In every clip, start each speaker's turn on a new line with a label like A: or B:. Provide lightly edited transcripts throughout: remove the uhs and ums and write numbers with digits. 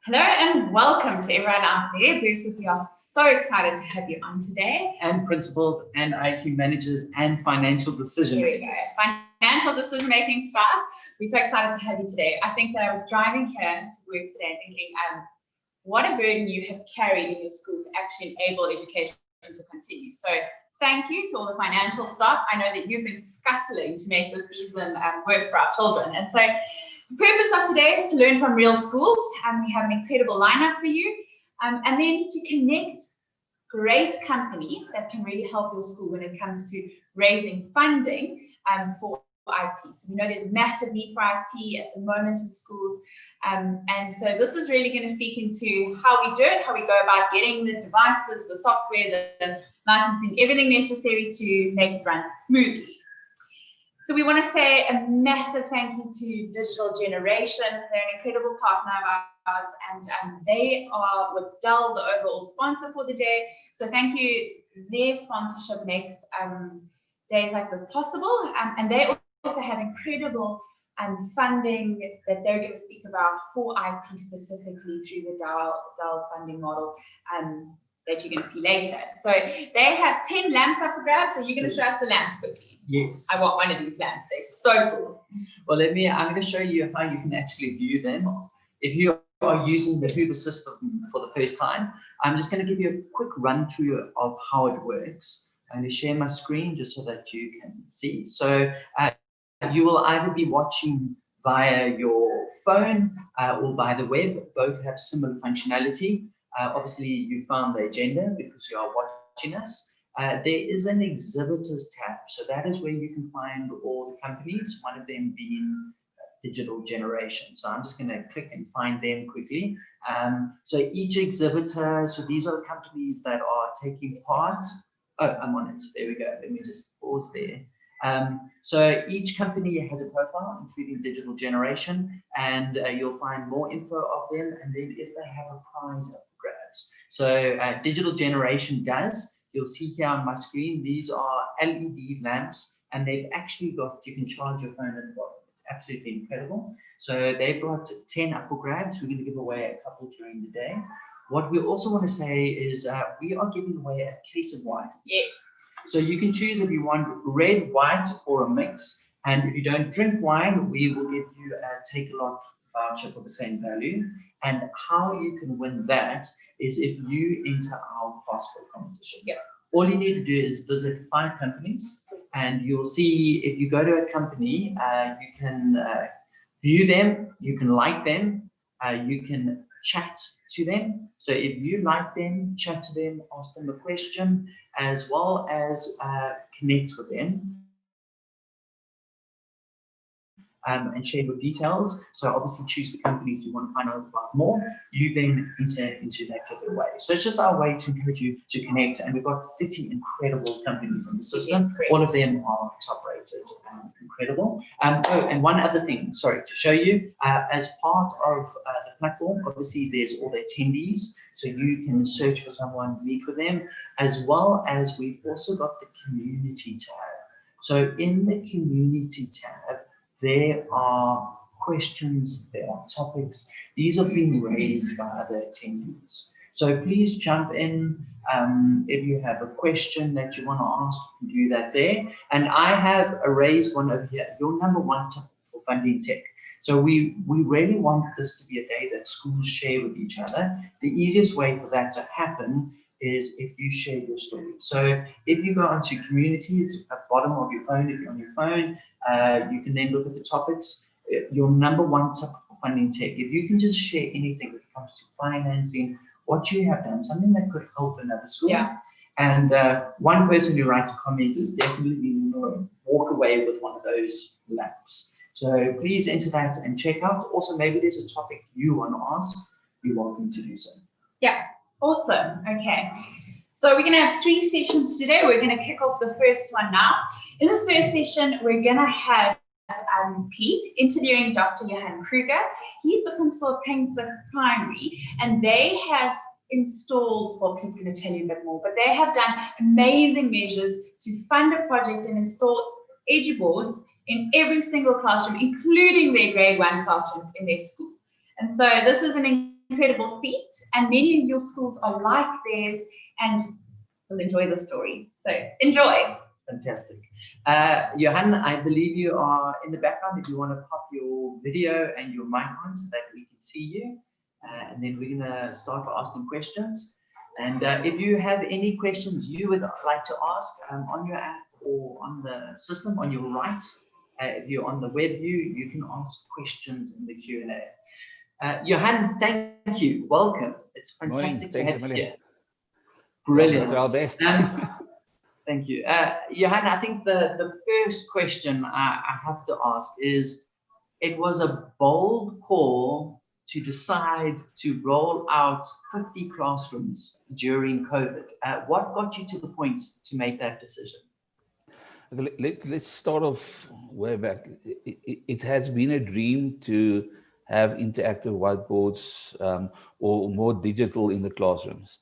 A: Hello and welcome to everyone out there. Bursars, we are so excited to have you on today.
B: And principals and IT managers and financial decision makers.
A: Financial decision making staff. We're so excited to have you today. I think that I was driving here to work today thinking, what a burden you have carried in your school to actually enable education to continue. So thank you to all the financial staff. I know that you've been scuttling to make this season work for our children. And so the purpose of today is to learn from real schools, and we have an incredible lineup for you. And then to connect great companies that can really help your school when it comes to raising funding for IT. So we know there's a massive need for IT at the moment in schools. And so this is really going to speak into how we do it, how we go about getting the devices, the software, the licensing, everything necessary to make it run smoothly. So we want to say a massive thank you to Digital Generation. They're an incredible partner of ours, and they are with Dell, the overall sponsor for the day. So thank you. Their sponsorship makes days like this possible, and they also have incredible funding that they're going to speak about for IT specifically through the Dell funding model that you're going to see later. So they have 10 lamps up for grabs, so you're going to show us the lamps quickly.
B: Yes.
A: I want one of these lamps. They're so cool.
B: Well, I'm going to show you how you can actually view them. If you are using the Hoover system for the first time, I'm just going to give you a quick run through of how it works. I'm going to share my screen just so that you can see. So you will either be watching via your phone or by the web. Both have similar functionality. Obviously, you found the agenda because you are watching us. There is an exhibitors tab. So that is where you can find all the companies, one of them being Digital Generation. So I'm just going to click and find them quickly. So each exhibitor, so these are the companies that are taking part. Oh, I'm on it. There we go. Let me just pause there. So each company has a profile, including Digital Generation, and you'll find more info of them, and then if they have a prize up for grabs. So Digital Generation does. You'll see here on my screen, these are LED lamps, and they've actually got, you can charge your phone at the bottom. It's absolutely incredible. So they've got 10 up for grabs. We're going to give away a couple during the day. What we also want to say is we are giving away a case of wine.
A: Yes.
B: So you can choose if you want red, white, or a mix. And if you don't drink wine, we will give you a take-a-lot voucher for the same value. And how you can win that is if you enter our passport competition.
A: Yeah.
B: All you need to do is visit 5 companies, and you'll see if you go to a company, you can view them, you can like them, you can chat to them. So if you like them, chat to them, ask them a question, as well as connect with them and share your details. So obviously choose the companies you want to find out about more. You then enter into that giveaway. So it's just our way to encourage you to connect, and we've got 50 incredible companies in the system. All of them are top rated and incredible. Oh, and one other thing, sorry, to show you, as part of the platform, obviously there's all the attendees, so you can search for someone, meet with them, as well as we've also got the community tab. So in the community tab, there are questions, there are topics. These have been raised by other attendees. So please jump in. If you have a question that you want to ask, you can do that there. And I have raised one over here, your number 1 topic for funding tech. So we really want this to be a day that schools share with each other. The easiest way for that to happen is if you share your story. So if you go onto community, it's at the bottom of your phone. If you're on your phone, you can then look at the topics. Your number 1 topic for funding tech. If you can just share anything when it comes to financing, what you have done, something that could help another school.
A: Yeah.
B: And one person who writes a comment is definitely going to walk away with one of those lamps. So please enter that and check out. Also, maybe there's a topic you want to ask. You're welcome to do so.
A: Yeah. Awesome. Okay. So we're going to have 3 sessions today. We're going to kick off the first one now. In this first session, we're going to have Pete interviewing Dr. Johan Kruger. He's the principal of Kruinsig Primary, and they have installed, well, Pete's going to tell you a bit more, but they have done amazing measures to fund a project and install EduBoards in every single classroom, including their grade 1 classrooms in their school. And so this is an incredible feat, and many of your schools are like theirs, and we'll enjoy the story. So enjoy.
B: Fantastic. Johan, I believe you are in the background. If you want to pop your video and your mic on so that we can see you, and then we're going to start by asking questions. And if you have any questions you would like to ask on your app or on the system on your right, if you're on the web view, you can ask questions in the Q&A. Johan, thank you. Welcome. It's fantastic to have you here. Brilliant.
C: Our best.
B: Thank you. Johan, I think the first question I have to ask is, it was a bold call to decide to roll out 50 classrooms during COVID. What got you to the point to make that decision?
C: Let's start off way back. It has been a dream to have interactive whiteboards or more digital in the classrooms.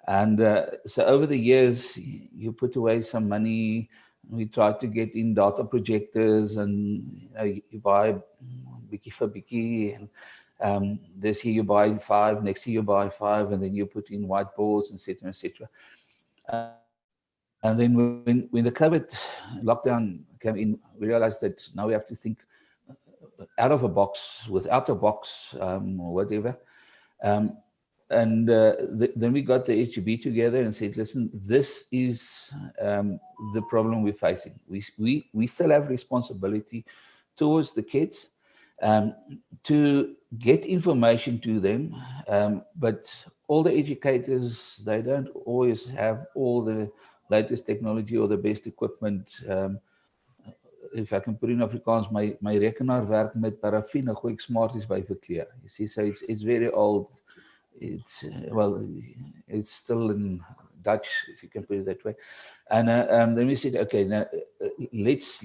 C: And so over the years, you put away some money. We tried to get in data projectors, and you buy bikkie for bikkie, and this year you buy 5, next year you buy 5, and then you put in whiteboards, etc., etc. And then when the COVID lockdown came in, we realized that now we have to think out of a box, without a box, or whatever. And then we got the HGB together and said, listen, this is the problem we're facing. We still have responsibility towards the kids to get information to them, but all the educators, they don't always have all the latest technology or the best equipment. If I can put in Afrikaans, my rekenaar werk met paraffine, gooi ek smarties by verkleur. You see, so it's very old. It's it's still in Dutch, if you can put it that way. And then we said, okay, now let's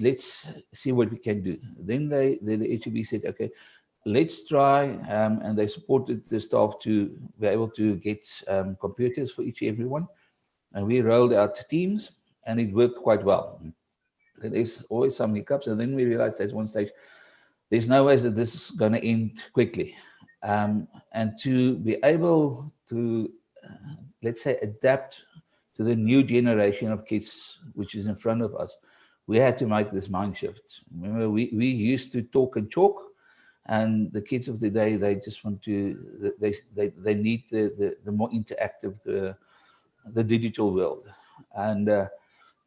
C: see what we can do. Then the HEB said, okay, let's try, and they supported the staff to be able to get computers for everyone. And we rolled out Teams, and it worked quite well. There's always some hiccups, and then we realized at one stage, there's no way that this is going to end quickly. And to be able to, let's say, adapt to the new generation of kids, which is in front of us, we had to make this mind shift. Remember, we used to talk and chalk, and the kids of the day, they just want to, they need the more interactive, the digital world. And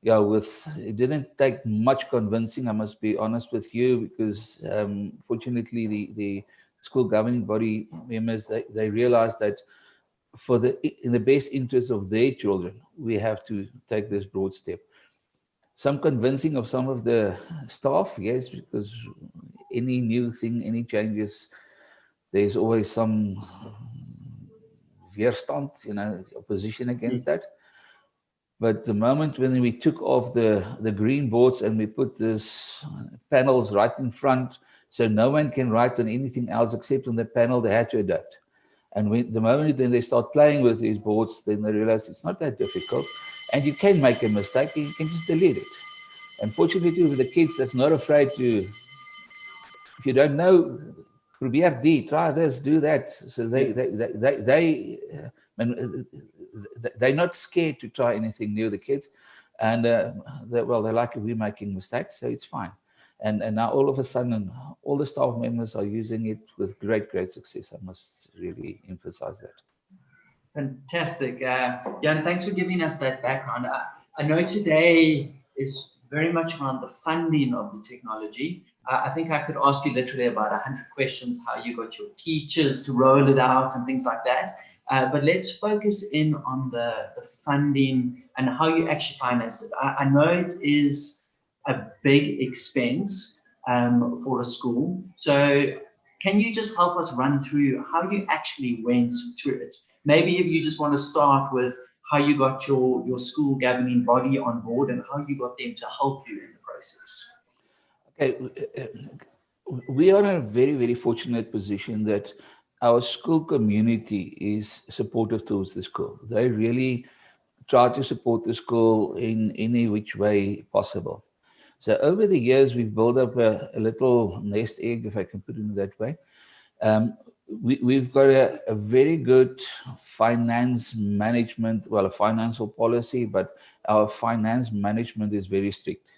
C: yeah, it didn't take much convincing, I must be honest with you, because fortunately the school governing body members, they realized that in the best interest of their children, we have to take this broad step. Some convincing of some of the staff, yes, because any new thing, any changes, there's always some weerstand, opposition against that. But the moment when we took off the green boards and we put these panels right in front, so no one can write on anything else except on the panel, they had to adapt. And the moment then they start playing with these boards, then they realize it's not that difficult. And you can make a mistake, and you can just delete it. Unfortunately, with the kids that's not afraid to, if you don't know, probeer die, try this, do that. So they're not scared to try anything new, the kids. And they like it, we're making mistakes, so it's fine. And now all of a sudden, all the staff members are using it with great success. I must really emphasize that.
B: Fantastic. Jan, thanks for giving us that background. I know today is very much around the funding of the technology. I think I could ask you literally about 100 questions, how you got your teachers to roll it out and things like that. But let's focus in on the funding and how you actually financed it. I know it is a big expense for a school. So can you just help us run through how you actually went through it? Maybe if you just want to start with how you got your school governing body on board and how you got them to help you in the process.
C: Okay, we are in a very fortunate position that our school community is supportive towards the school. They really try to support the school in any which way possible. So over the years, we've built up a little nest egg, if I can put it in that way. we've got a very good finance management, well, a financial policy, but our finance management is very strict.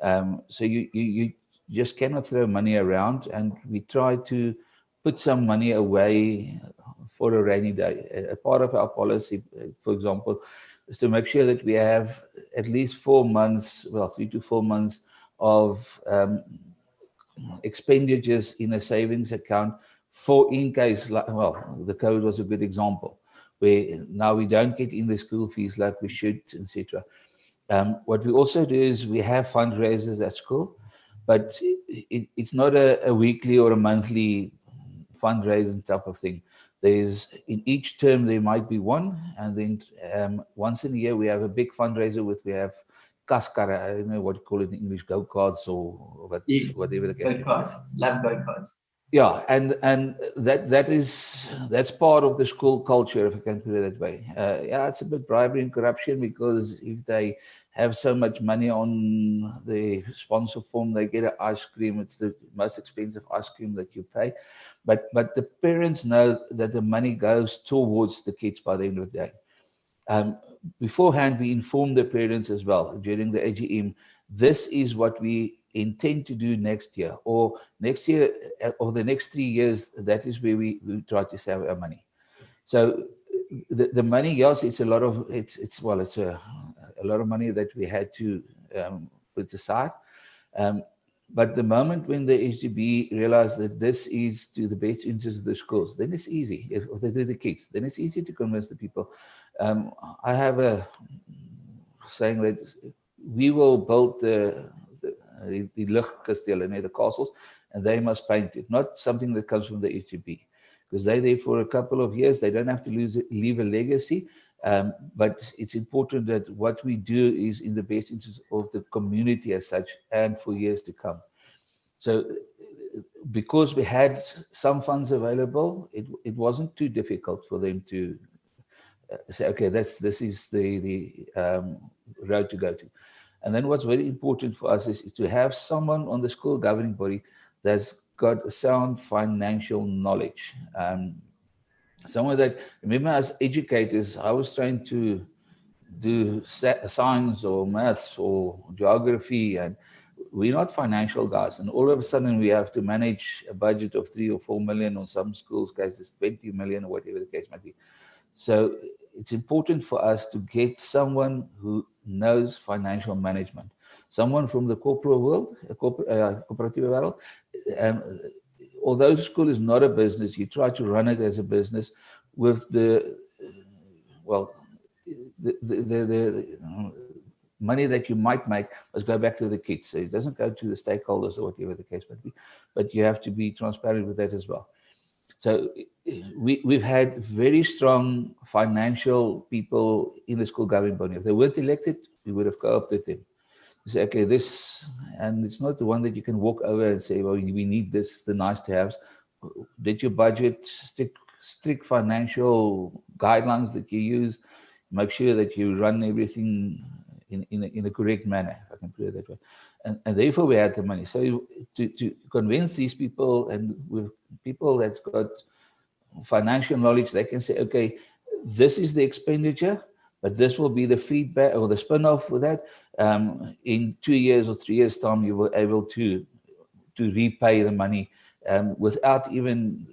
C: So you just cannot throw money around, and we try to put some money away for a rainy day. A part of our policy, for example, is to make sure that we have at least 4 months, well, 3 to 4 months of expenditures in a savings account for in case, like, well, the COVID was a good example, where now we don't get in the school fees like we should, etc. What we also do is we have fundraisers at school, but it's not a weekly or a monthly fundraising type of thing. There's, in each term there might be one, and then once in a year we have a big fundraiser with, we have kaskara, I don't know what you call it in English, go-karts or what,
B: Yes,
C: whatever the case.
B: go-karts, love go-karts.
C: Yeah, and that's part of the school culture, if I can put it that way. Yeah, it's a bit bribery and corruption, because if they have so much money on the sponsor form, they get an ice cream. It's the most expensive ice cream that you pay, but the parents know that the money goes towards the kids by the end of the day. Beforehand, we inform the parents as well during the AGM. This is what we intend to do next year, or next year, or the next 3 years. That is where we try to save our money. So the money, yes, it's a lot of it's a lot of money that we had to put aside. But the moment when the HDB realized that this is to the best interest of the schools, then it's easy. If they do the kids, then it's easy to convince the people. I have a saying that we will build the Luchtkastele, the castles, and they must paint it, not something that comes from the HDB, because they're there for a couple of years. They don't have to leave a legacy, but it's important that what we do is in the best interest of the community as such, and for years to come. So because we had some funds available, it wasn't too difficult for them to say, okay, this is the road to go to. And then what's very important for us is to have someone on the school governing body that's got sound financial knowledge. Someone that, remember, as educators, I was trying to do science or maths or geography, and we're not financial guys. And all of a sudden we have to manage a budget of 3 or 4 million, on some schools' cases 20 million, or whatever the case might be. So it's important for us to get someone who knows financial management, someone from the corporate world, cooperative world. Although school is not a business, you try to run it as a business with the money that you might make must go back to the kids. So it doesn't go to the stakeholders or whatever the case might be, but you have to be transparent with that as well. So we've had very strong financial people in the school governing body. If they weren't elected, we would have co-opted them. You say, okay, this, and it's not the one that you can walk over and say, well, we need this, the nice to haves. Did your budget strict financial guidelines that you use? Make sure that you run everything in a correct manner, if I can put it that way. And therefore we had the money. So to convince these people, and with people that's got financial knowledge, they can say, okay, this is the expenditure, but this will be the feedback or the spin-off for that. In 2 years or 3 years' time, you will be able to repay the money without even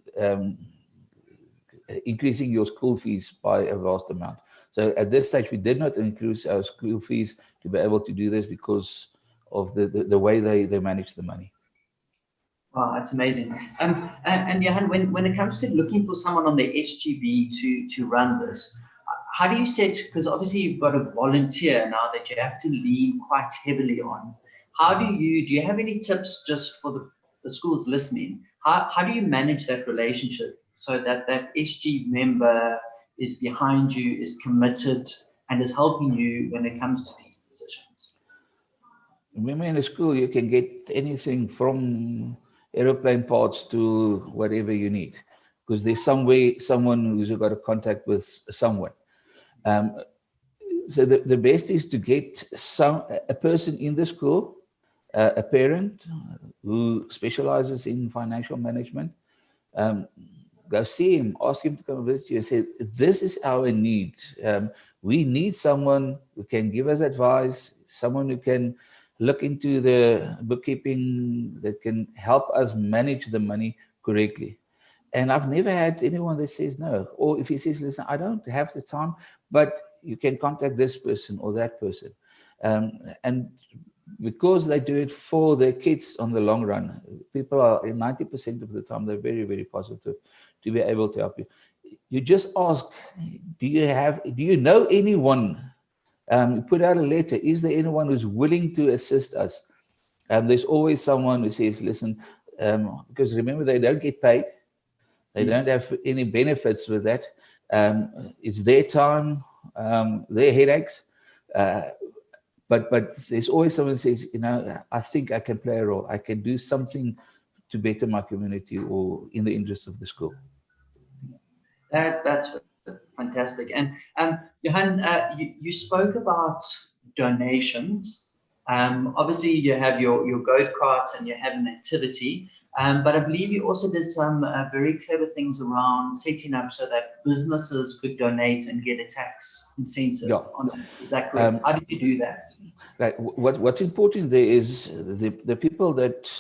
C: increasing your school fees by a vast amount. So at this stage, we did not increase our school fees to be able to do this because of the way they manage the money.
B: Wow, that's amazing. And Johan, when it comes to looking for someone on the SGB to run this, how do you set, because obviously you've got a volunteer now that you have to lean quite heavily on. How do you have any tips just for the schools listening? How do you manage that relationship so that SG member is behind you, is committed, and is helping you when it comes to these decisions?
C: Remember, in a school, you can get anything from aeroplane parts to whatever you need, because there's someone who's got a contact with someone. So the best is to get a person in the school, a parent who specializes in financial management. go see him, ask him to come visit you and say, this is our need. We need someone who can give us advice, someone who can look into the bookkeeping, that can help us manage the money correctly. And I've never had anyone that says no. Or if he says, listen, I don't have the time, but you can contact this person or that person. And because they do it for their kids on the long run, people are, 90% of the time, they're very, very positive to be able to help you. You just ask, do you know anyone? You put out a letter. Is there anyone who's willing to assist us? There's always someone who says, listen, because remember, they don't get paid. They don't have any benefits with that. It's their time, their headaches. But there's always someone who says, I think I can play a role. I can do something to better my community or in the interest of the school.
B: That's fantastic. And Johan, you spoke about donations. Obviously, you have your goat carts and you have an activity. But I believe you also did some very clever things around setting up so that businesses could donate and get a tax incentive on it. Is that correct? How did you do that?
C: Right. What's important there is the people that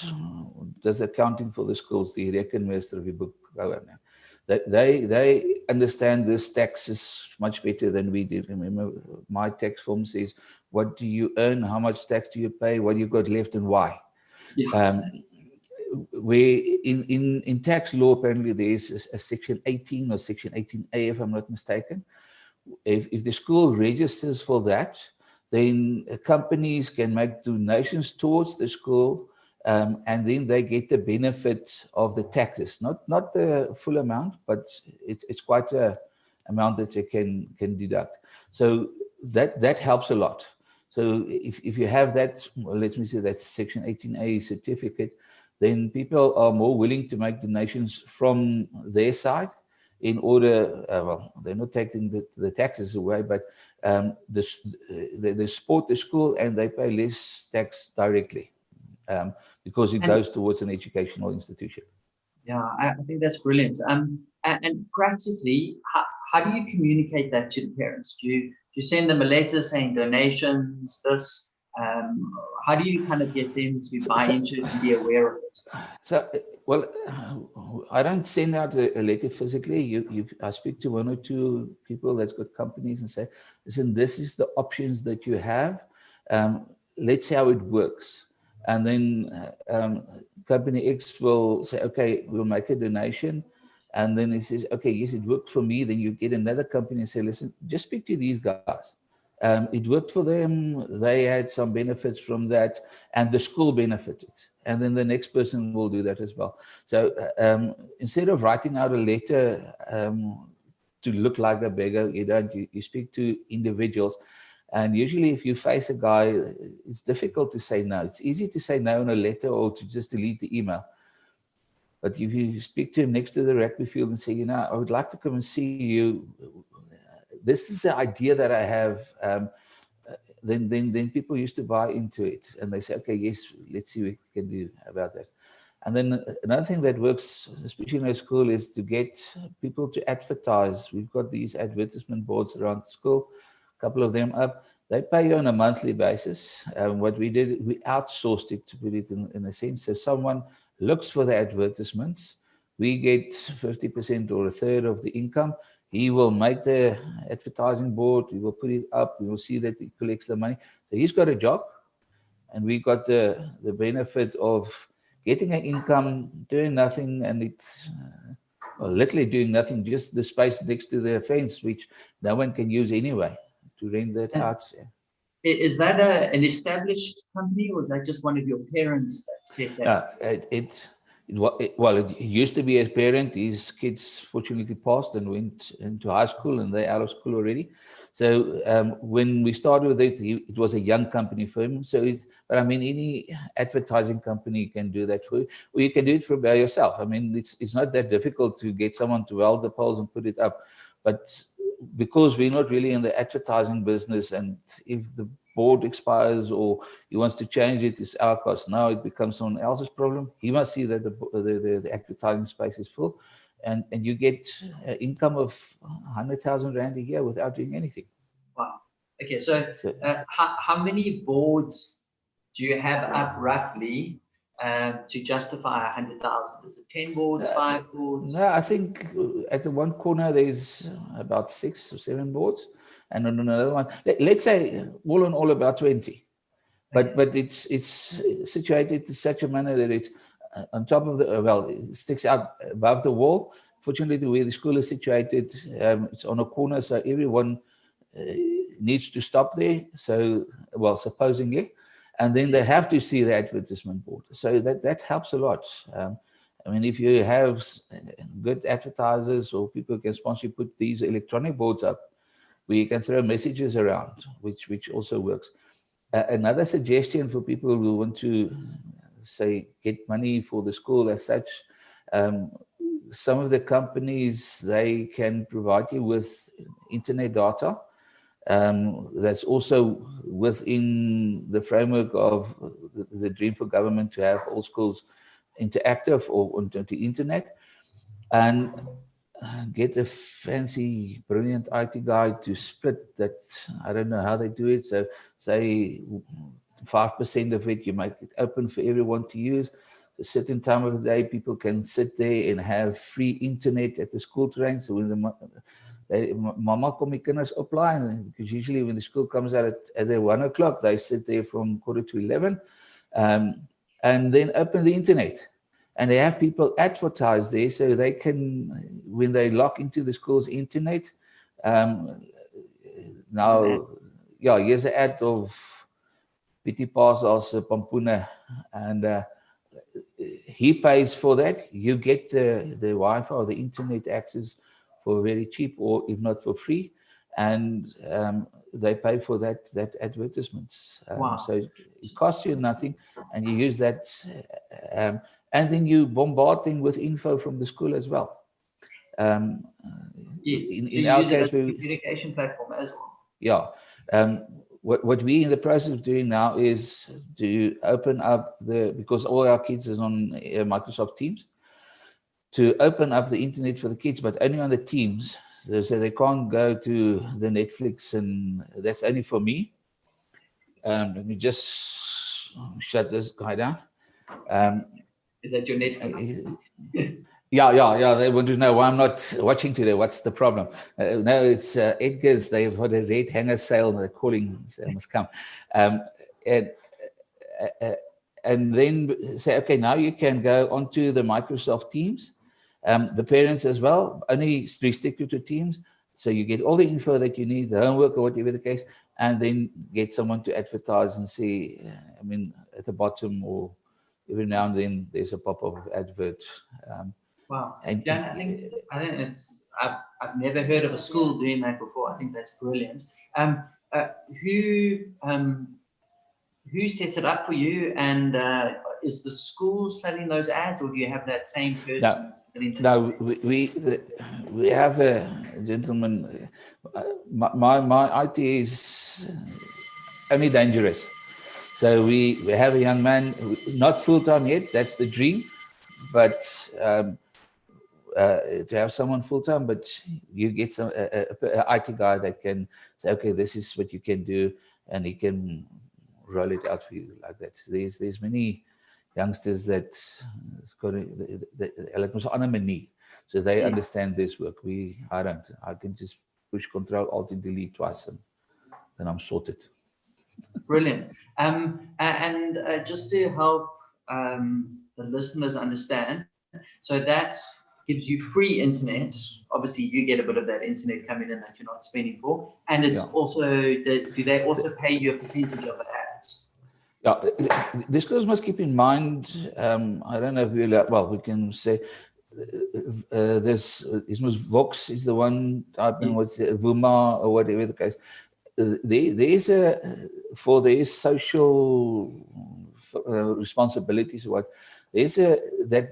C: does the accounting for the schools, the rekenmeester of the book, that they understand this taxes much better than we do. Remember, my tax form says, what do you earn? How much tax do you pay? What you got left and why? Yeah. In tax law, apparently there is a section 18 or section 18A, if I'm not mistaken. If the school registers for that, then companies can make donations towards the school, and then they get the benefit of the taxes, not the full amount, but it's quite a amount that they can deduct. So that helps a lot. So if you have that, well, let me say that section 18A certificate, then people are more willing to make donations from their side in order, well, they're not taking the taxes away, but they support the school and they pay less tax directly because it goes towards an educational institution.
B: Yeah, I think that's brilliant. And practically, how do you communicate that to the parents? Do you send them a letter saying donations, this? How do you kind of get them to buy into it and be aware of it?
C: So, well, I don't send out a letter physically. I speak to one or two people that's got companies and say, listen, this is the options that you have. Let's see how it works. And then company X will say, okay, we'll make a donation. And then it says, okay, yes, it worked for me. Then you get another company and say, listen, just speak to these guys. It worked for them. They had some benefits from that, and the school benefited. And then the next person will do that as well. So instead of writing out a letter to look like a beggar, you speak to individuals. And usually if you face a guy, it's difficult to say no. It's easy to say no in a letter or to just delete the email. But if you speak to him next to the rugby field and say, I would like to come and see you. This is the idea that I have. Then people used to buy into it, and they say, okay, yes, let's see what we can do about that. And then another thing that works, especially in our school, is to get people to advertise. We've got these advertisement boards around the school, a couple of them up. They pay you on a monthly basis. What we did, we outsourced it, to put it in a sense. So someone looks for the advertisements. We get 50% or a third of the income. He will make the advertising board. He will put it up. We will see that he collects the money. So he's got a job, and we got the benefit of getting an income, doing nothing, and it's literally doing nothing, just the space next to the fence, which no one can use anyway, to rent that out.
B: Is that an established company, or is that just one of your parents that set that?
C: Well, it used to be a parent. His kids fortunately passed and went into high school, and they're out of school already. So when we started with it, it was a young company for him. But I mean, any advertising company can do that for you, or you can do it by yourself. I mean, it's not that difficult to get someone to weld the poles and put it up. But because we're not really in the advertising business, and if the board expires or he wants to change it, it's our cost. Now it becomes someone else's problem. He must see that the advertising space is full, and you get an income of 100,000 Rand a year without doing anything.
B: Wow. Okay, so how many boards do you have up roughly to justify 100,000? Is it 10 boards, 5 boards?
C: No, I think at the one corner there's about 6 or 7 boards, and on another one, let's say all in all about 20. But it's situated in such a manner that it's on top of the, well, it sticks out above the wall. Fortunately, where the school is situated, it's on a corner, so everyone needs to stop there. So, well, supposedly, and then they have to see the advertisement board. So that helps a lot. I mean, if you have good advertisers or people who can sponsor, put these electronic boards up where you can throw messages around, which also works. Another suggestion for people who want to, say, get money for the school as such, some of the companies, they can provide you with internet data. That's also within the framework of the dream for government to have all schools interactive or onto the internet, and get a fancy, brilliant IT guy to split that. I don't know how they do it. So say 5% of it, you make it open for everyone to use. A certain time of the day, people can sit there and have free internet at the school terrain. So when mama kom die kinders oplaai, because usually when the school comes out at 1 o'clock, they sit there from 11:15, and then open the internet. And they have people advertise there, so they can, when they log into the school's internet, now, yeah, here's an ad of PT Bursars Pampuna, and he pays for that. You get the Wi-Fi or the internet access for very cheap, or if not for free, and they pay for that advertisements.
B: Wow.
C: So it costs you nothing, and you use that, and then you bombard them with info from the school as well.
B: Yes.
C: In our case,
B: we communication platform as well.
C: Yeah. What we're in the process of doing now is to open up because all our kids is on Microsoft Teams, to open up the internet for the kids, but only on the Teams. So they can't go to the Netflix, and that's only for me. Let me just shut this guy down.
B: Is that your Netflix?
C: Yeah. They want to know why I'm not watching today. What's the problem? No, it's Edgar's. They've got a red hanger sale. They're calling, so I must come. And then say, okay, now you can go onto the Microsoft Teams. The parents as well, only restricted to Teams. So you get all the info that you need, the homework or whatever the case, and then get someone to advertise and see, I mean, at the bottom, or every now and then there's a pop-up advert.
B: Wow. Yeah, I think it's, I've never heard of a school doing that before. I think that's brilliant. Who sets it up for you, and is the school selling those ads, or do you have that same person?
C: No, we have a gentleman. My IT is only dangerous. So we have a young man, not full-time yet, that's the dream, but to have someone full-time, but you get some IT guy that can say, okay, this is what you can do, and he can roll it out for you like that. So there's many youngsters that like on a menu, so they understand this work. I don't. I can just push Control Alt and Delete twice, and then I'm sorted.
B: Brilliant. And just to help the listeners understand, so that gives you free internet. Obviously, you get a bit of that internet coming in that you're not spending for, and it's also, do they also pay you a percentage of the ads?
C: Yeah, the schools must keep in mind, I don't know if we can say, this Vox is the one, type in what's Vuma or whatever the case. There's for their social responsibilities, that they,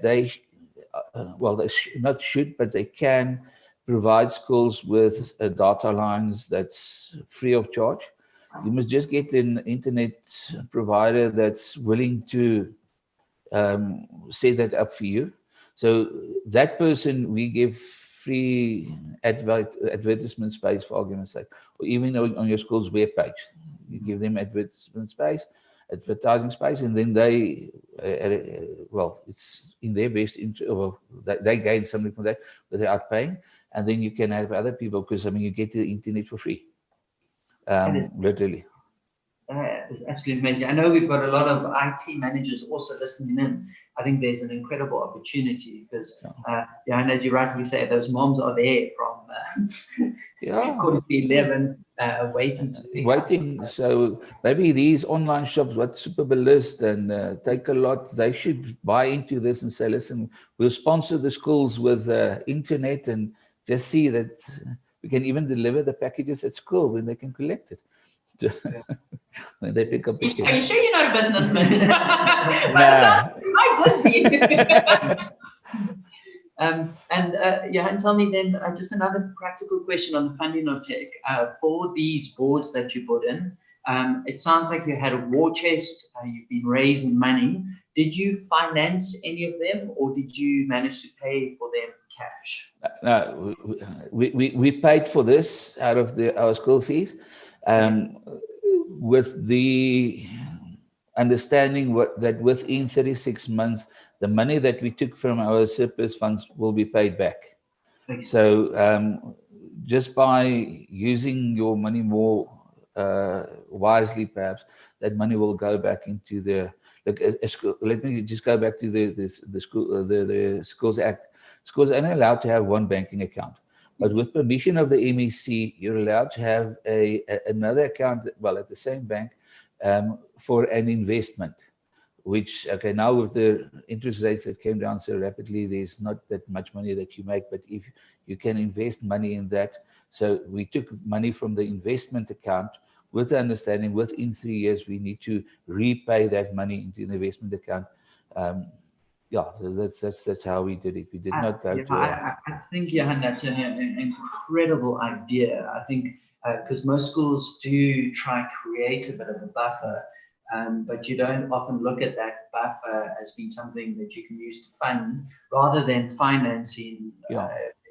C: they not should, but they can provide schools with data lines that's free of charge. You must just get an internet provider that's willing to set that up for you. So that person, we give free advertisement space, for argument's sake, or even on your school's webpage. You give them advertisement space, advertising space, and then they, well, it's in their best interest, well, they gain something from that without paying, and then you can have other people, because I mean, you get the internet for free, literally.
B: It's absolutely amazing. I know we've got a lot of IT managers also listening in. I think there's an incredible opportunity because, yeah, and as you rightly say, those moms are there from quarter to 11, waiting.
C: So maybe these online shops, what Super List and Take a Lot, they should buy into this and say, listen, we'll sponsor the schools with internet, and just see that we can even deliver the packages at school when they can collect it. When they pick up the kids.
A: Are you sure you're not a businessman?
C: Nah.
A: You might just be.
B: Yeah, and tell me then, just another practical question on the funding of tech. For these boards that you put in, it sounds like you had a war chest, you've been raising money. Did you finance any of them, or did you manage to pay for them cash?
C: No, we paid for this out of our school fees. With the understanding that within 36 months, the money that we took from our surplus funds will be paid back.
B: Okay.
C: So just by using your money more wisely, perhaps, that money will go back into the, like, let me just go back to the Schools Act. Schools are only allowed to have one banking account. But with permission of the MEC, you're allowed to have another account, well, at the same bank, for an investment, which, okay, now with the interest rates that came down so rapidly, there's not that much money that you make, but if you can invest money in that. So we took money from the investment account with the understanding within 3 years, we need to repay that money into the investment account. Yeah, so that's how we did it. We did not go to.
B: I think, Johan, that's an incredible idea. I think because most schools do try and create a bit of a buffer, but you don't often look at that buffer as being something that you can use to fund rather than financing.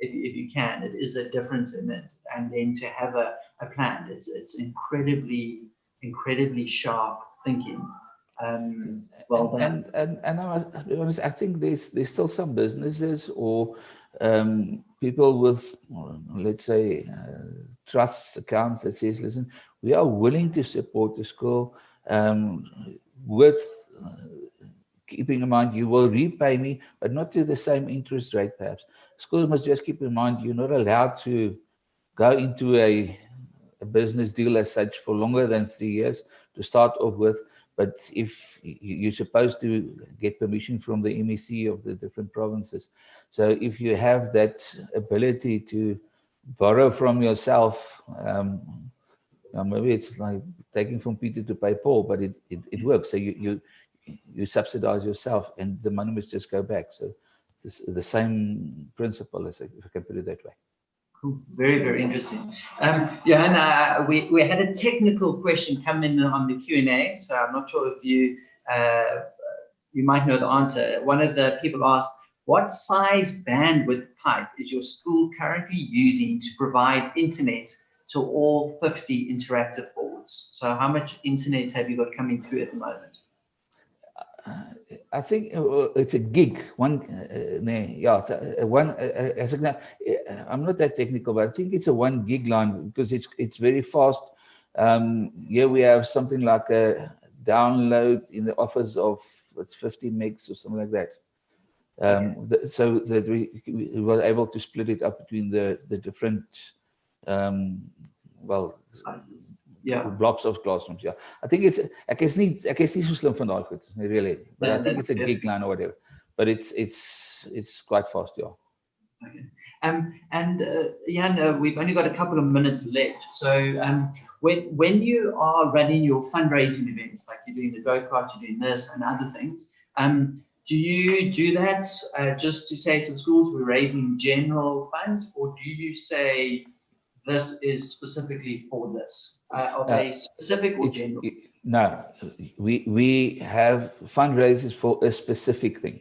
B: If you can, it is a difference in it, and then to have a plan. It's incredibly sharp thinking. Well done.
C: And I must be honest, I think there's still some businesses or people with, let's say, trust accounts that says, listen, we are willing to support the school with keeping in mind you will repay me, but not to the same interest rate, perhaps. Schools must just keep in mind you're not allowed to go into a business deal as such for longer than 3 years to start off with. But if you're supposed to get permission from the MEC of the different provinces. So if you have that ability to borrow from yourself, maybe it's like taking from Peter to pay Paul, but it works. So you subsidize yourself and the money must just go back. So it's the same principle, if I can put it that way.
B: Cool. Very, very interesting. Yeah, and we had a technical question come in on the Q&A, so I'm not sure if you might know the answer. One of the people asked, what size bandwidth pipe is your school currently using to provide internet to all 50 interactive boards? So how much internet have you got coming through at the moment?
C: I think it's a gig. I'm not that technical, but I think it's a 1 gig line because it's very fast. Here we have something like a download in the office of 50 megs or something like that. So that we were able to split it up between the different blocks of classrooms. Yeah, I think it's. I guess nie so slim van daai goed, really. But I think it's a gig line or whatever. But it's quite fast, yeah.
B: Okay. Jan, we've only got a couple of minutes left. So when you are running your fundraising events, like you're doing the go-kart, you're doing this and other things, do you do that just to say to the schools we're raising general funds, or do you say this is specifically for this? Are they specific or general?
C: No, we have fundraisers for a specific thing.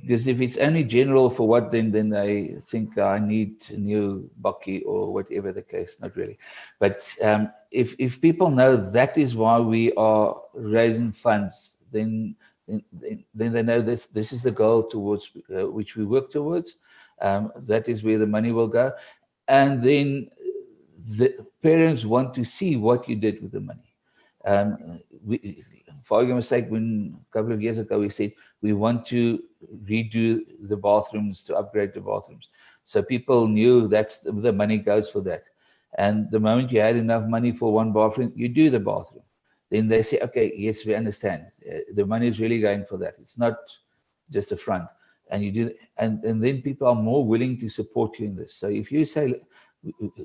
C: Because if it's only general for what, then I think I need a new bakkie or whatever the case. Not really. But if people know that is why we are raising funds, then they know this is the goal towards which we work towards. That is where the money will go. And then the parents want to see what you did with the money. For argument's sake, when a couple of years ago we said we want to redo the bathrooms, to upgrade the bathrooms, so people knew that's the money goes for that. And the moment you had enough money for one bathroom, you do the bathroom. Then they say, okay, yes, we understand. The money is really going for that. It's not just a front. And you do, and then people are more willing to support you in this. So if you say,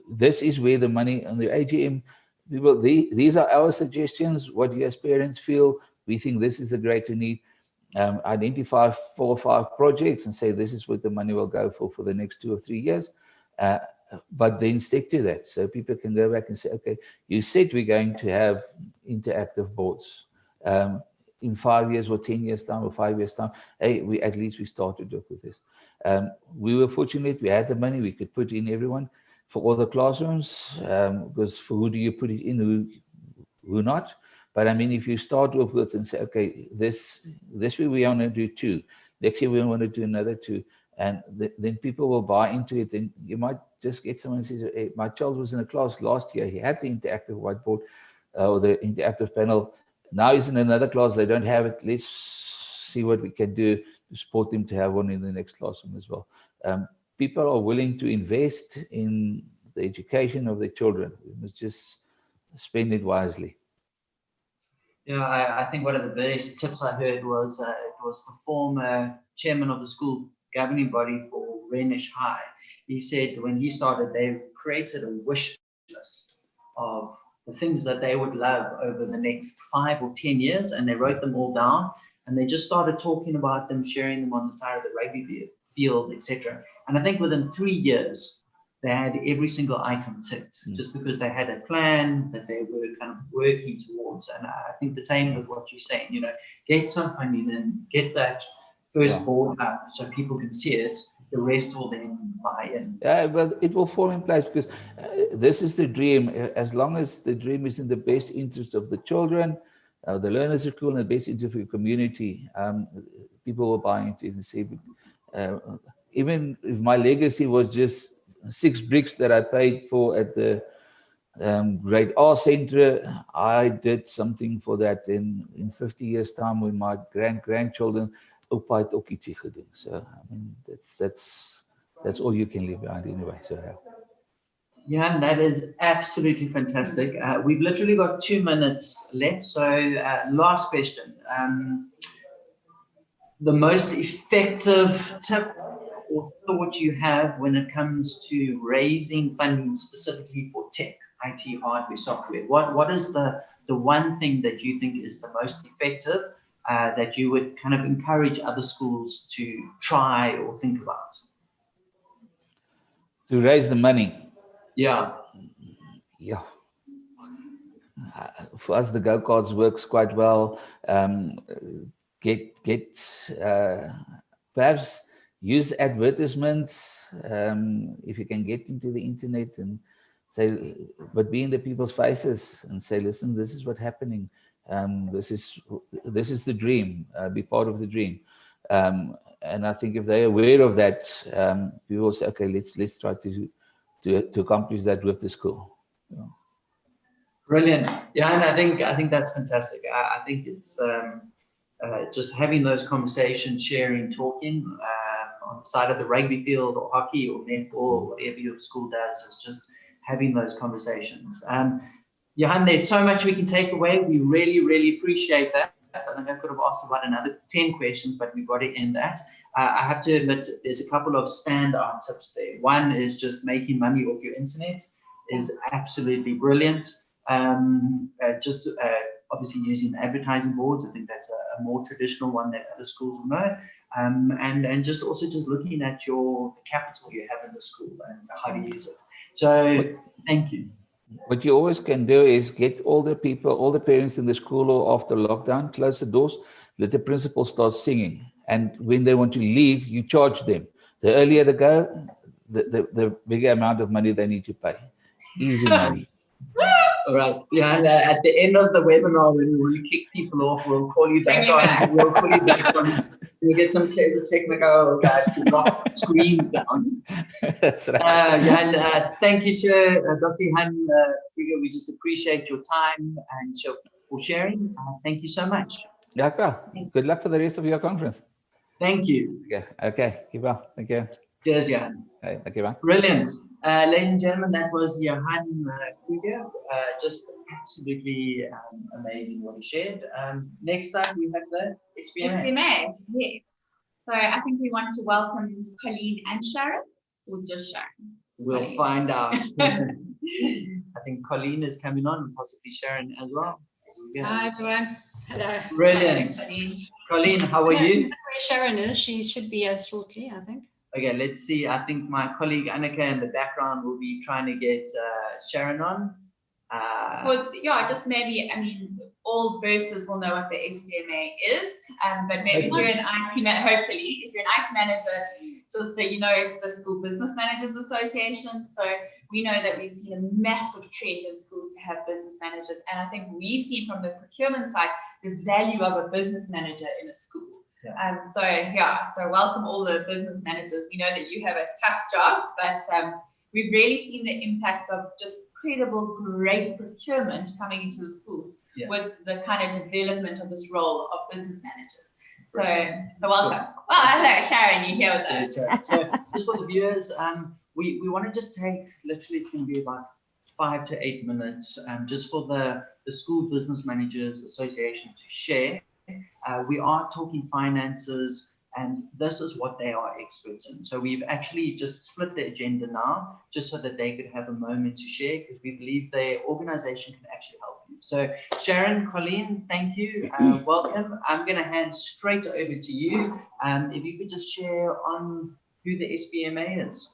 C: this is where the money on the AGM, people, these are our suggestions, what you as parents feel, we think this is the greater need. Identify 4 or 5 projects and say this is what the money will go for the next 2 or 3 years. But then stick to that. So people can go back and say, okay, you said we're going to have interactive boards. In 5 years or 10 years time or 5 years time, hey, at least we started up with this. We were fortunate, we had the money, we could put in everyone for all the classrooms, because for who do you put it in, who not? But I mean, if you start off with and say, okay, this way we want to do 2, next year we want to do another 2, and then people will buy into it. And you might just get someone who says, hey, my child was in a class last year, he had the interactive whiteboard or the interactive panel. Now he's in another class, they don't have it. Let's see what we can do to support them to have one in the next classroom as well. People are willing to invest in the education of their children. We must just spend it wisely.
B: Yeah, I think one of the best tips I heard was it was the former chairman of the school governing body for Renish High. He said when he started, they created a wish list of the things that they would love over the next 5 or 10 years, and they wrote them all down, and they just started talking about them, sharing them on the side of the rugby field, etc. And I think within 3 years, they had every single item ticked, just because they had a plan that they were kind of working towards. And I think the same with what you're saying, you know, get some funding and get that first board up so people can see it. The rest will then buy in. Yeah,
C: but it will fall in place, because this is the dream. As long as the dream is in the best interest of the children, the learners are cool, and the best interest of the community, people will buy into it and say, even if my legacy was just 6 bricks that I paid for at the grade R center, I did something for that in 50 years time when my grandchildren. So I mean, that's all you can leave behind anyway. So
B: yeah, that is absolutely fantastic. We've literally got 2 minutes left. So last question. The most effective tip or thought you have when it comes to raising funding specifically for tech, IT, hardware, software? What is the one thing that you think is the most effective that you would kind of encourage other schools to try or think about?
C: To raise the money.
B: Yeah.
C: Yeah. For us, the go-karts works quite well. Perhaps use advertisements if you can get into the internet and say, but be in the people's faces and say, listen, this is what's happening. This is the dream. Be part of the dream. And I think if they're aware of that, people will say, okay, let's try to accomplish that with the school. Yeah.
B: Brilliant. Yeah, and I think that's fantastic. I think it's just having those conversations, sharing, talking on the side of the rugby field or hockey or netball or whatever your school does, is just having those conversations. Johan, there's so much we can take away. We really, really appreciate that. I think I could have asked about another 10 questions, but we've got to end that. I have to admit, there's a couple of standout tips there. One is just making money off your internet is absolutely brilliant. Obviously using advertising boards. I think that's a more traditional one that other schools will know. And just looking at the capital you have in the school and how to use it. So thank you.
C: What you always can do is get all the parents in the school, or after lockdown, close the doors, let the principal start singing. And when they want to leave, you charge them. The earlier they go, the bigger amount of money they need to pay. Easy money.
B: All right. Yeah, and at the end of the webinar, when we kick people off, we'll call you back on. We'll call you back once we get some technical guys to lock screens down.
C: That's right.
B: Thank you, sir. Dr. Han, we just appreciate your time and for sharing. Thank you so much.
C: Yeah, good luck for the rest of your conference.
B: Thank you.
C: Yeah. Okay. Keep well. Thank you.
B: Cheers, Johan.
C: Okay, thank you, man.
B: Brilliant. Ladies and gentlemen, that was Johan Kruinsig. Just absolutely amazing what he shared. Next up, we have the SBMA.
A: SBMA, yes. So I think we want to welcome Colleen and Sharon, or just Sharon?
B: We'll
A: Colleen.
B: find out. I think Colleen is coming on, and possibly Sharon as well.
D: Hi, everyone. Hello.
B: Brilliant. Colleen, how are you?
D: Where Sharon is, she should be here shortly, I think.
B: Okay, let's see. I think my colleague Annika in the background will be trying to get Sharon on.
A: Well, yeah, just maybe, I mean, all Bursars will know what the SBMA is, but maybe if you're an IT hopefully, if you're an IT manager, just so you know, it's the School Business Managers Association. So we know that we've seen a massive trend in schools to have business managers. And I think we've seen from the procurement side, the value of a business manager in a school.
B: Yeah.
A: So welcome all the business managers. We know that you have a tough job, but we've really seen the impact of just credible, great procurement coming into the schools with the kind of development of this role of business managers. So welcome. Well, hello, Sharon, you're here with us.
B: So just for the viewers, we want to just take, literally it's going to be about 5 to 8 minutes, just for the School Business Managers Association to share. We are talking finances, and this is what they are experts in. So we've actually just split the agenda now, just so that they could have a moment to share, because we believe their organization can actually help you. So Sharon, Colleen, thank you. Welcome. I'm going to hand straight over to you. If you could just share on who the SBMA is.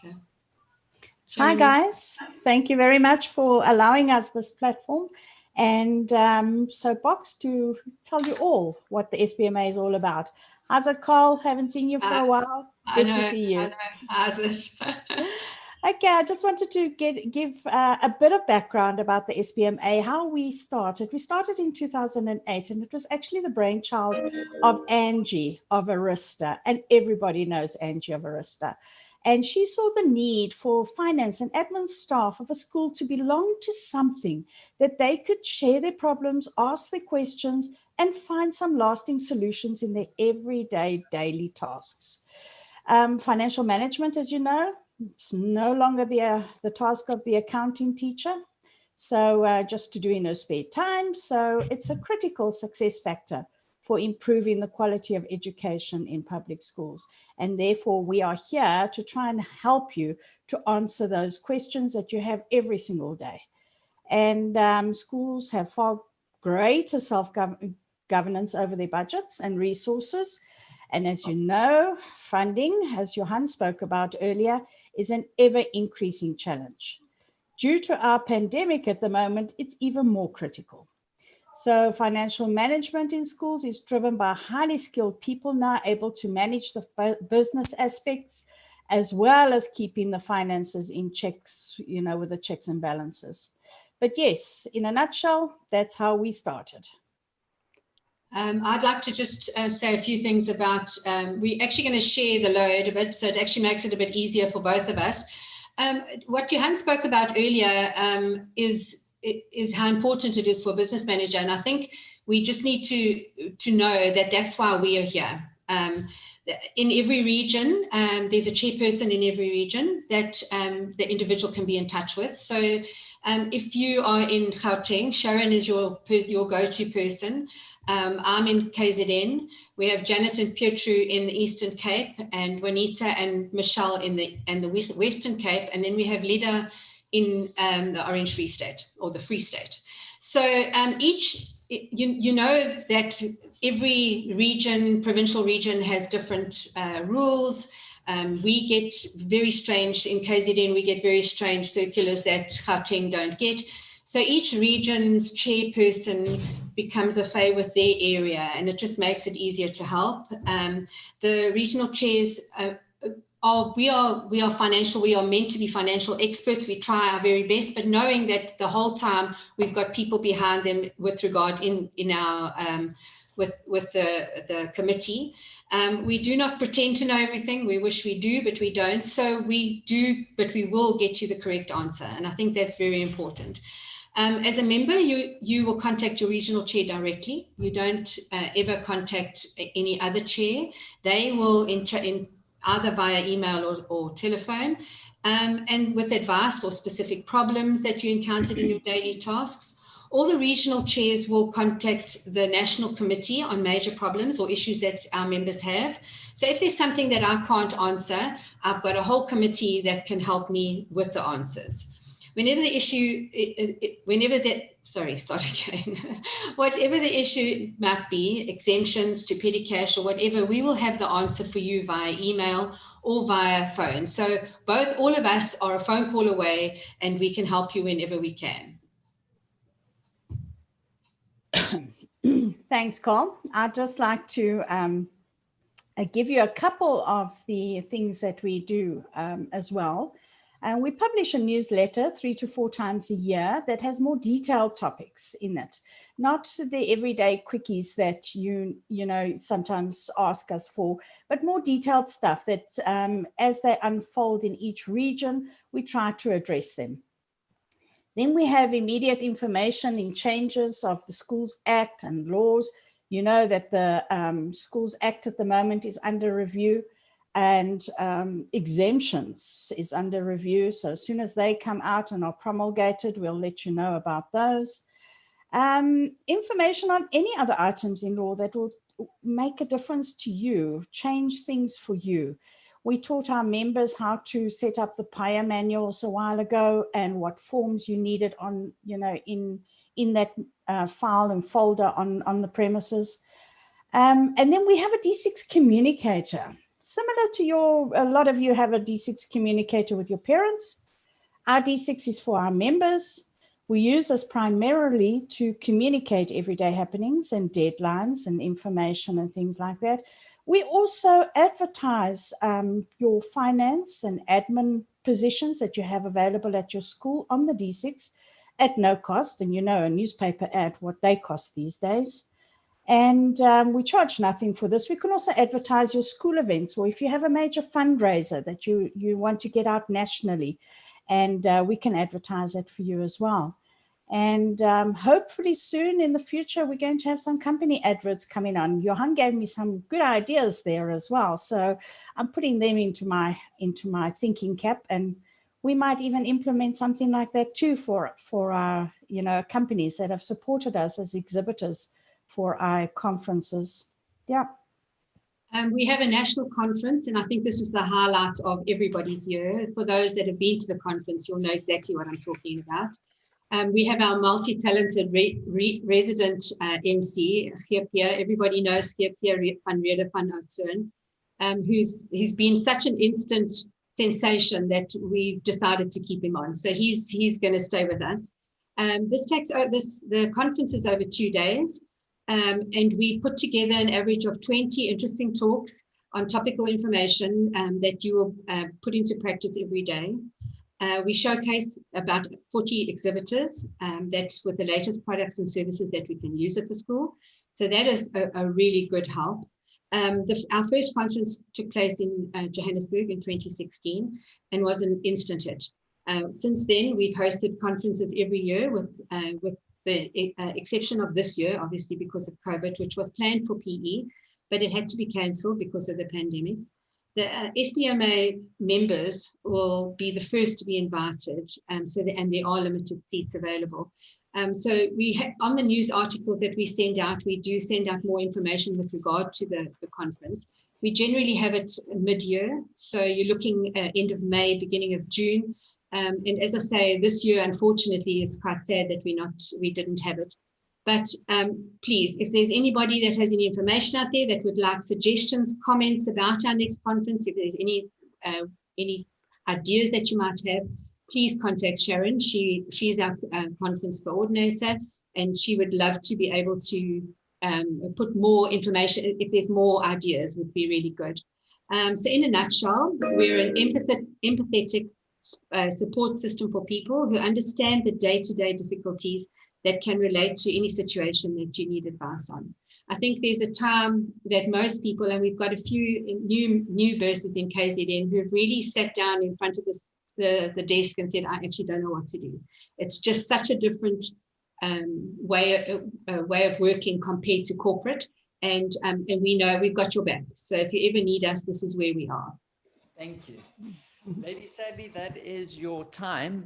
D: Okay.
E: Hi, guys. Thank you very much for allowing us this platform. And so Box to tell you all what the SBMA is all about. How's it, Carl? Haven't seen you for a while. Good to see you.
D: I know. How's it?
E: Okay, I just wanted to give a bit of background about the SBMA, how we started. We started in 2008, and it was actually the brainchild of Angie of Arista, and everybody knows Angie of Arista. And she saw the need for finance and admin staff of a school to belong to something that they could share their problems, ask their questions, and find some lasting solutions in their everyday daily tasks. Financial management, as you know, it's no longer the task of the accounting teacher. So just to do in her spare time. So it's a critical success factor for improving the quality of education in public schools. And therefore, we are here to try and help you to answer those questions that you have every single day. And schools have far greater self-governance over their budgets and resources. And as you know, funding, as Johan spoke about earlier, is an ever-increasing challenge. Due to our pandemic at the moment, it's even more critical. So financial management in schools is driven by highly skilled people now able to manage the business aspects, as well as keeping the finances in checks, you know, with the checks and balances. But yes, in a nutshell, that's how we started.
D: I'd like to just say a few things about, we're actually going to share the load a bit, so it actually makes it a bit easier for both of us. What Johan spoke about earlier is how important it is for a business manager. And I think we just need to know that that's why we are here. In every region, there's a chairperson in every region that the individual can be in touch with. So if you are in Gauteng, Sharon is your go-to person. I'm in KZN. We have Janet and Pietru in the Eastern Cape, and Juanita and Michelle in the Western Cape. And then we have Lida in the Orange Free State, or the Free State. So you know that every region, provincial region, has different rules. We get very strange, in KZN, we get very strange circulars that Gauteng don't get. So each region's chairperson becomes a fay with their area, and it just makes it easier to help. The regional chairs we are financial. We are meant to be financial experts. We try our very best, but knowing that the whole time we've got people behind them with regard in our with the committee. We do not pretend to know everything. We wish we do, but we don't. So we do, but we will get you the correct answer, and I think that's very important. As a member, you will contact your regional chair directly. You don't ever contact any other chair. They will either via email or telephone, and with advice or specific problems that you encountered in your daily tasks. All the regional chairs will contact the national committee on major problems or issues that our members have. So if there's something that I can't answer, I've got a whole committee that can help me with the answers. Whenever the issue, whatever the issue might be, exemptions to petty cash or whatever, we will have the answer for you via email or via phone. So all of us are a phone call away, and we can help you whenever we can.
E: Thanks, Carl. I'd just like to give you a couple of the things that we do as well. We publish a newsletter 3 to 4 times a year that has more detailed topics in it, not the everyday quickies that you sometimes ask us for, but more detailed stuff that as they unfold in each region, we try to address them. Then we have immediate information in changes of the Schools Act and laws. You know that the Schools Act at the moment is under review, and exemptions is under review. So as soon as they come out and are promulgated, we'll let you know about those. Information on any other items in law that will make a difference to you, change things for you. We taught our members how to set up the PIA manuals a while ago, and what forms you needed on, in that file and folder on the premises. And then we have a D6 communicator. Similar to a lot of you have a D6 communicator with your parents. Our D6 is for our members. We use this primarily to communicate everyday happenings and deadlines and information and things like that. We also advertise your finance and admin positions that you have available at your school on the D6 at no cost. And a newspaper ad, what they cost these days. And we charge nothing for this. We can also advertise your school events, or if you have a major fundraiser that you want to get out nationally, and we can advertise that for you as well. And hopefully soon in the future, we're going to have some company adverts coming on. Johan gave me some good ideas there as well. So I'm putting them into my thinking cap, and we might even implement something like that too for our, companies that have supported us as exhibitors for our conferences. Yeah.
D: We have a national conference, and I think this is the highlight of everybody's year. For those that have been to the conference, you'll know exactly what I'm talking about. We have our multi-talented resident MC, Geerpia. Everybody knows Geerpia van Rede van Oudtshoorn, who's been such an instant sensation that we've decided to keep him on. So he's going to stay with us. The conference is over 2 days, and we put together an average of 20 interesting talks on topical information that you will put into practice every day. We showcase about 40 exhibitors that's with the latest products and services that we can use at the school. So that is a really good help. Our first conference took place in Johannesburg in 2016 and was an instant hit. Since then, we've hosted conferences every year with the exception of this year, obviously because of COVID, which was planned for PE, but it had to be cancelled because of the pandemic. The SPMA members will be the first to be invited, and there are limited seats available. So on the news articles that we send out, we do send out more information with regard to the conference. We generally have it mid-year, so you're looking end of May, beginning of June. And as I say, this year, unfortunately, it's quite sad that we didn't have it. But please, if there's anybody that has any information out there that would like suggestions, comments about our next conference, if there's any ideas that you might have, please contact Sharon. She's our conference coordinator, and she would love to be able to put more information. If there's more ideas, would be really good. So in a nutshell, we're an empathetic support system for people who understand the day-to-day difficulties that can relate to any situation that you need advice on. I think there's a time that most people, and we've got a few new Bursars in KZN who have really sat down in front of the desk and said, I actually don't know what to do. It's just such a different way of working compared to corporate. And we know we've got your back. So if you ever need us, this is where we are.
B: Thank you. Maybe sadly that is your time,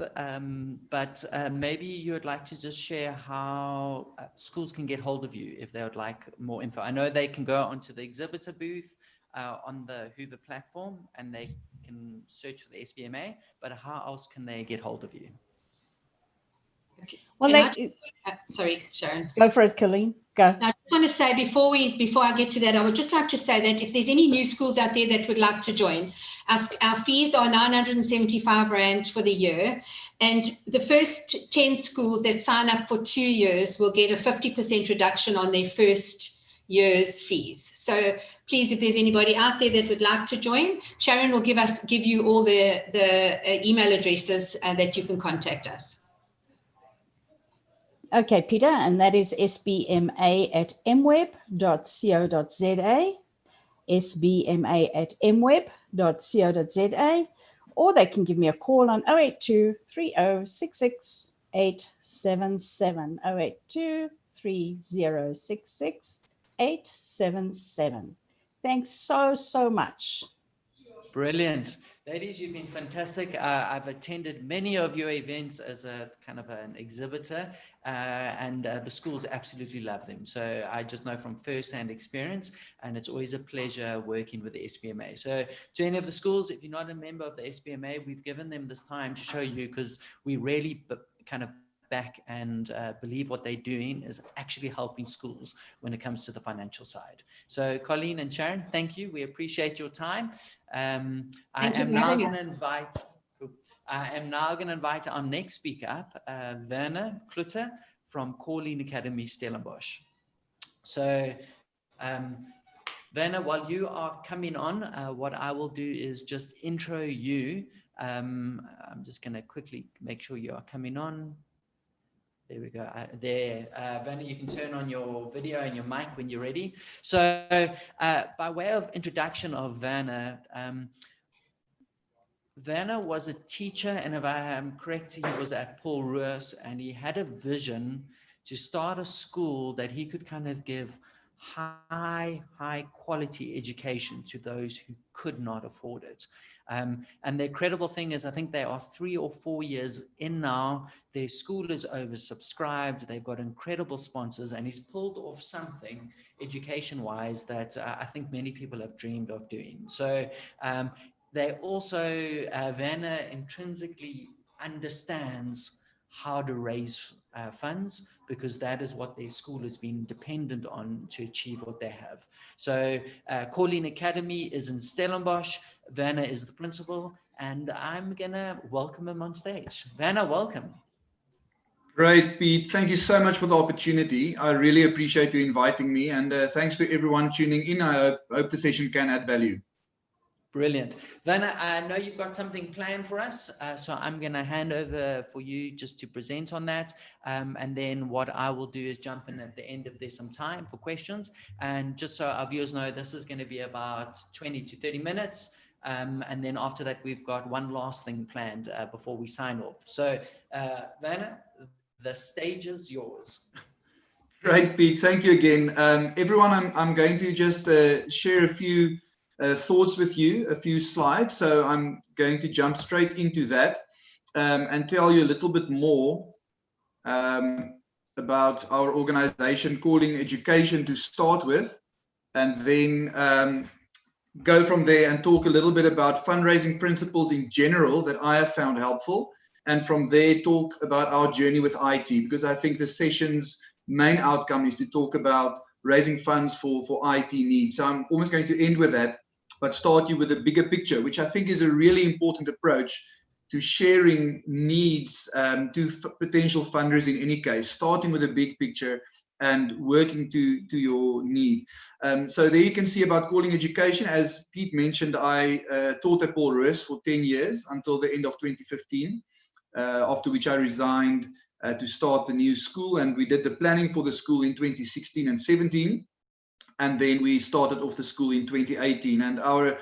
B: but maybe you would like to just share how schools can get hold of you if they would like more info. I know they can go onto the exhibitor booth on the Hoover platform and they can search for the SBMA, but how else can they get hold of you?
E: Well,
D: sorry, Sharon.
E: Go for it, Colleen. Go.
D: Now, I just want to say before I get to that, I would just like to say that if there's any new schools out there that would like to join, our fees are 975 Rand for the year. And the first 10 schools that sign up for 2 years will get a 50% reduction on their first year's fees. So please, if there's anybody out there that would like to join, Sharon will give you all the email addresses that you can contact us.
E: Okay, Peter, and that is sbma@mweb.co.za, sbma@mweb.co.za, or they can give me a call on 082 3066 877, 082 3066 877. Thanks so much.
B: Brilliant. Ladies, you've been fantastic. I've attended many of your events as a kind of an exhibitor, and the schools absolutely love them. So I just know from first-hand experience, and it's always a pleasure working with the SBMA. So to any of the schools, if you're not a member of the SBMA, we've given them this time to show you, because we really kind of back and believe what they're doing is actually helping schools when it comes to the financial side. So Colleen and Sharon, thank you. We appreciate your time. I am now going to invite our next speaker up, Werner Cloete from Kruinsig Academy, Stellenbosch. So Werner, while you are coming on, what I will do is just intro you. I'm just going to quickly make sure you are coming on. There we go. Werner, you can turn on your video and your mic when you're ready. So by way of introduction of Werner, Werner was a teacher, and if I am correct, he was at Paul Roos, and he had a vision to start a school that he could kind of give high quality education to those who could not afford it. And the incredible thing is, I think they are 3 or 4 years in now. Their school is oversubscribed. They've got incredible sponsors, and he's pulled off something education-wise that I think many people have dreamed of doing. So they also, Werner intrinsically understands how to raise funds, because that is what their school has been dependent on to achieve what they have. So Kruinsig Academy is in Stellenbosch. Werner is the principal, and I'm gonna welcome him on stage. Werner, welcome.
F: Great, Pete. Thank you so much for the opportunity. I really appreciate you inviting me, and thanks to everyone tuning in. I hope the session can add value.
B: Brilliant. Werner, I know you've got something planned for us, so I'm going to hand over for you just to present on that. And then what I will do is jump in at the end if there's some time for questions. And just so our viewers know, this is going to be about 20 to 30 minutes. And then after that, we've got one last thing planned before we sign off. So Werner, the stage is yours.
F: Great, Pete. Thank you again. Everyone, I'm going to just share a few thoughts with you, a few slides. So I'm going to jump straight into that and tell you a little bit more about our organization, Kruinsig Education, to start with, and then go from there and talk a little bit about fundraising principles in general that I have found helpful, and from there talk about our journey with IT, because I think the session's main outcome is to talk about raising funds for IT needs. So I'm almost going to end with that, but start you with a bigger picture, which I think is a really important approach sharing needs, to potential funders in any case, starting with a big picture and working to your need. So there you can see about calling education. As Pete mentioned, I taught at Paul Roos for 10 years until the end of 2015, after which I resigned to start the new school, and we did the planning for the school in 2016 and 17, and then we started off the school in 2018. And our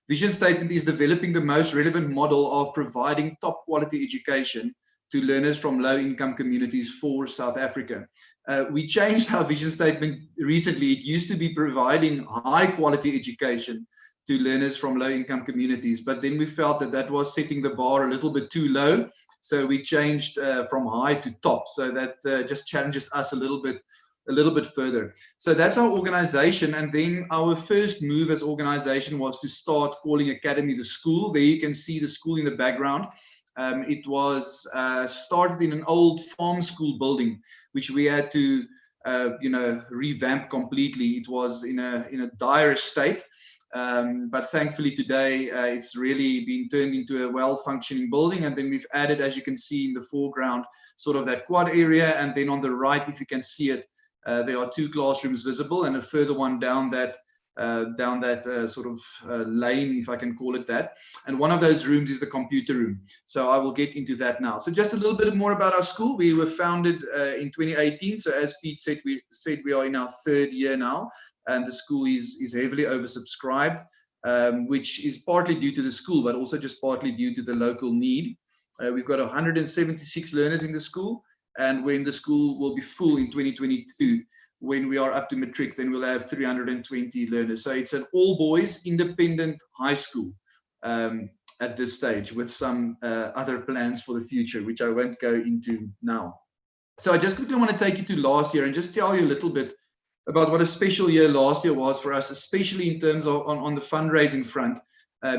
F: vision statement is developing the most relevant model of providing top quality education to learners from low-income communities for South Africa. We changed our vision statement recently. It used to be providing high-quality education to learners from low-income communities, but then we felt that that was setting the bar a little bit too low, so we changed from high to top. So that just challenges us a little bit further. So that's our organization, and then our first move as organization was to start calling Academy the school. There you can see the school in the background. It was started in an old farm school building, which we had to, revamp completely. It was in a dire state, but thankfully today it's really been turned into a well-functioning building. And then we've added, as you can see in the foreground, sort of that quad area, and then on the right, if you can see it, there are 2 classrooms visible, and a further one down that lane, if I can call it that. And one of those rooms is the computer room. So I will get into that now. So just a little bit more about our school. We were founded in 2018. So as Pete said, we are in our 3rd year now, and the school is heavily oversubscribed, which is partly due to the school, but also just partly due to the local need. We've got 176 learners in the school, and when the school will be full in 2022, when we are up to matric, then we'll have 320 learners. So it's an all-boys independent high school at this stage, with some other plans for the future, which I won't go into now. So I just quickly want to take you to last year and just tell you a little bit about what a special year last year was for us, especially in terms of on the fundraising front.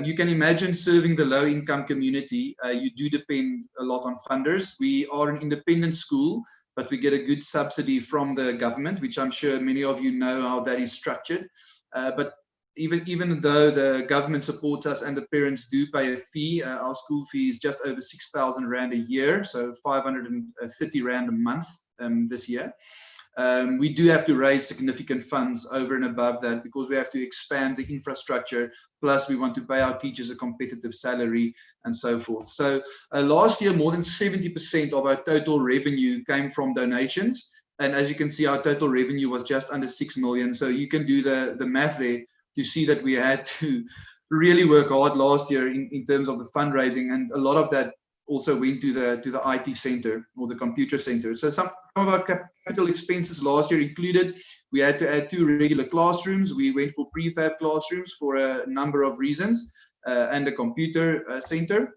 F: You can imagine serving the low-income community. You do depend a lot on funders. We are an independent school, but we get a good subsidy from the government, which I'm sure many of you know how that is structured. But even though the government supports us and the parents do pay a fee, our school fee is just over 6,000 Rand a year, so 530 Rand a month this year. We do have to raise significant funds over and above that, because we have to expand the infrastructure, plus we want to pay our teachers a competitive salary and so forth. So last year, more than 70% of our total revenue came from donations. And as you can see, our total revenue was just under 6 million. So you can do the math there to see that we had to really work hard last year in terms of the fundraising. And a lot of that also went to the IT center or the computer center. So some of our capital expenses last year included, we had to add 2 regular classrooms. We went for prefab classrooms for a number of reasons, and a computer center.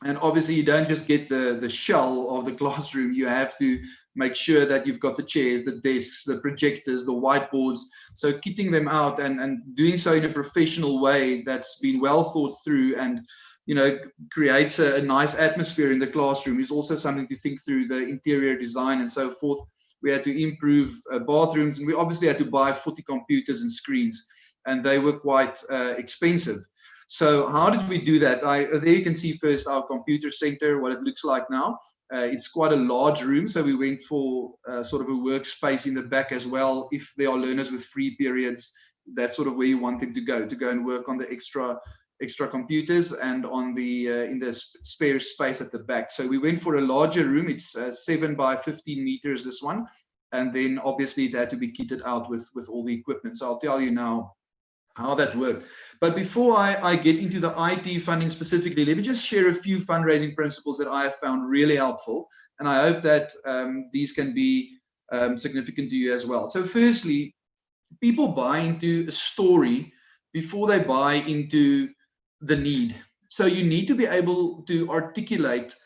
F: And obviously you don't just get the shell of the classroom, you have to make sure that you've got the chairs, the desks, the projectors, the whiteboards. So kitting them out and doing so in a professional way that's been well thought through and creates a nice atmosphere in the classroom is also something to think through, the interior design and so forth. We had to improve bathrooms, and we obviously had to buy 40 computers and screens, and they were quite expensive. So how did we do that? There you can see first our computer center, what it looks like now. It's quite a large room, so we went for sort of a workspace in the back as well. If there are learners with free periods, that's sort of where you want them to go and work on the extra computers and on the in the spare space at the back. So we went for a larger room. It's 7 by 15 meters, this one, and then obviously it had to be kitted out with all the equipment. So I'll tell you now how that worked. But before I get into the IT funding specifically, let me just share a few fundraising principles that I have found really helpful, and I hope that these can be significant to you as well. So firstly, people buy into a story before they buy into the need. So you need to be able to articulate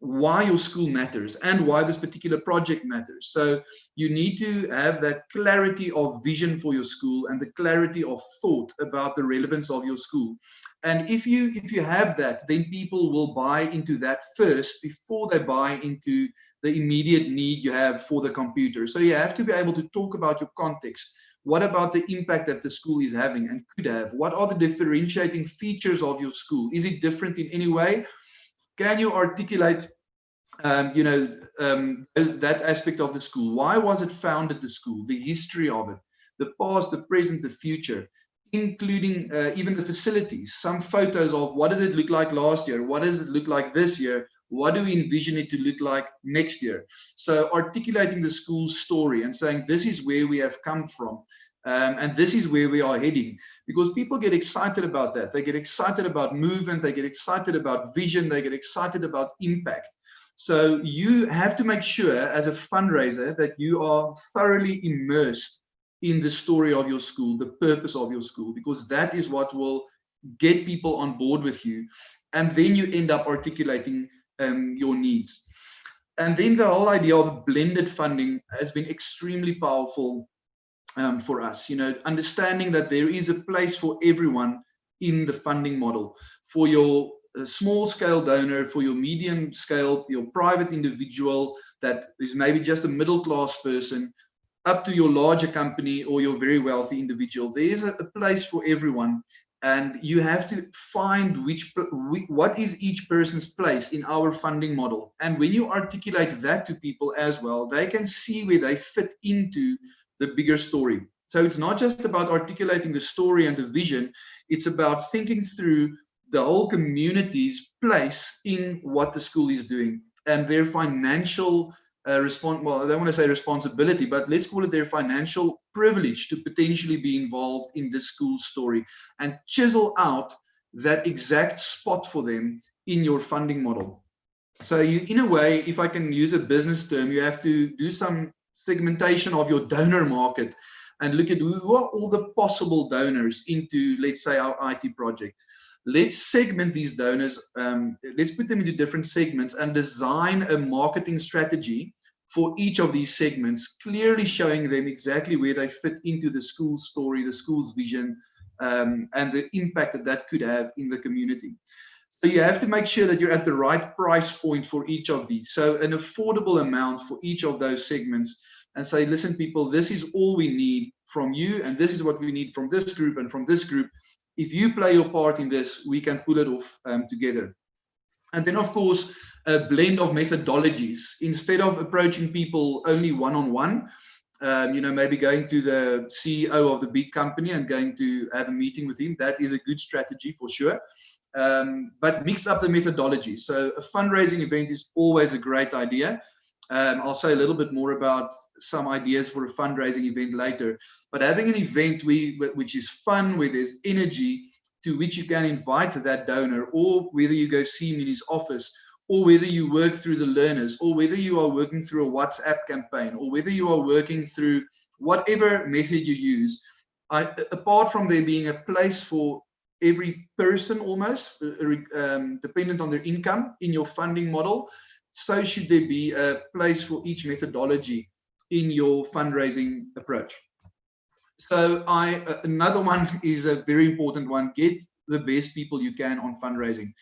F: why your school matters and why this particular project matters. So you need to have that clarity of vision for your school and the clarity of thought about the relevance of your school. And if you have that, then people will buy into that first before they buy into the immediate need you have for the computer. So you have to be able to talk about your context. What about the impact that the school is having and could have? What are the differentiating features of your school? Is it different in any way? Can you articulate, that aspect of the school? Why was it founded, the school, the history of it, the past, the present, the future, including even the facilities, some photos of what did it look like last year, what does it look like this year, what do we envision it to look like next year? So articulating the school's story and saying this is where we have come from, and this is where we are heading, because people get excited about that. They get excited about movement, they get excited about vision, they get excited about impact. So you have to make sure as a fundraiser that you are thoroughly immersed in the story of your school, the purpose of your school, because that is what will get people on board with you. And then you end up articulating your needs. And then the whole idea of blended funding has been extremely powerful for us, understanding that there is a place for everyone in the funding model, for your small scale donor, for your medium scale, your private individual that is maybe just a middle class person, up to your larger company or your very wealthy individual. There is a place for everyone, and you have to find what is each person's place in our funding model. And when you articulate that to people as well, they can see where they fit into the bigger story. So it's not just about articulating the story and the vision, it's about thinking through the whole community's place in what the school is doing and their financial well, I don't want to say responsibility, but let's call it their financial privilege to potentially be involved in this school story, and chisel out that exact spot for them in your funding model. So you, in a way, if I can use a business term, you have to do some segmentation of your donor market and look at who are all the possible donors into, let's say, our IT project. Let's segment these donors, let's put them into different segments and design a marketing strategy for each of these segments, clearly showing them exactly where they fit into the school's story, the school's vision, and the impact that that could have in the community. So you have to make sure that you're at the right price point for each of these. So an affordable amount for each of those segments, and say, listen, people, this is all we need from you, and this is what we need from this group and from this group. If you play your part in this, we can pull it off together. And then, of course, a blend of methodologies. Instead of approaching people only one-on-one, maybe going to the CEO of the big company and going to have a meeting with him, that is a good strategy for sure. But mix up the methodology. So a fundraising event is always a great idea. I'll say a little bit more about some ideas for a fundraising event later, but having an event which is fun, where there's energy, to which you can invite that donor, or whether you go see him in his office, or whether you work through the learners, or whether you are working through a WhatsApp campaign, or whether you are working through whatever method you use. Apart from there being a place for every person almost, dependent on their income in your funding model, so should there be a place for each methodology in your fundraising approach. So another one is a very important one: get the best people you can on fundraising.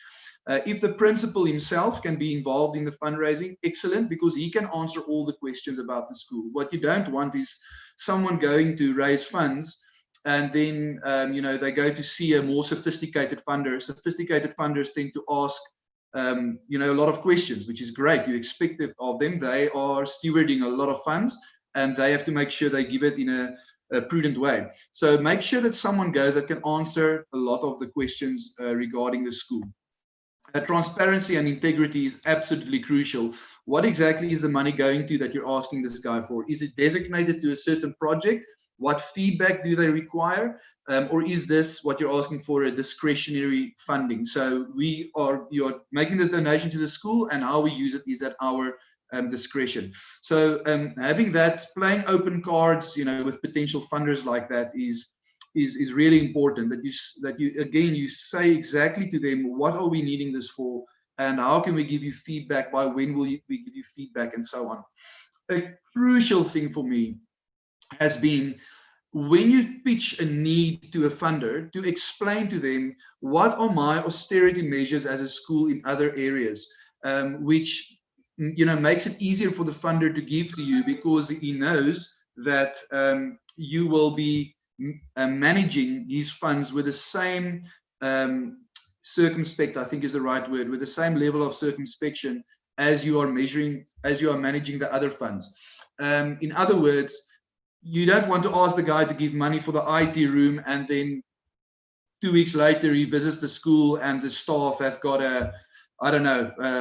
F: If the principal himself can be involved in the fundraising, excellent, because he can answer all the questions about the school. What you don't want is someone going to raise funds and then they go to see a more sophisticated funder. Sophisticated funders tend to ask a lot of questions, which is great. You expect it of them. They are stewarding a lot of funds, and they have to make sure they give it in a prudent way. So make sure that someone goes that can answer a lot of the questions regarding the school. Transparency and integrity is absolutely crucial. What exactly is the money going to that you're asking this guy for? Is it designated to a certain project? What feedback do they require? Or is this what you're asking for, a discretionary funding? So you're making this donation to the school, and how we use it is at our discretion. So having that, playing open cards, with potential funders like that is really important. That you say exactly to them, what are we needing this for, and how can we give you feedback? By when will we give you feedback, and so on. A crucial thing for me has been, when you pitch a need to a funder, to explain to them what are my austerity measures as a school in other areas, which makes it easier for the funder to give to you, because he knows that you will be managing these funds with the same circumspect, I think is the right word, with the same level of circumspection as you are managing the other funds. In other words, you don't want to ask the guy to give money for the IT room and then 2 weeks later he visits the school and the staff have got a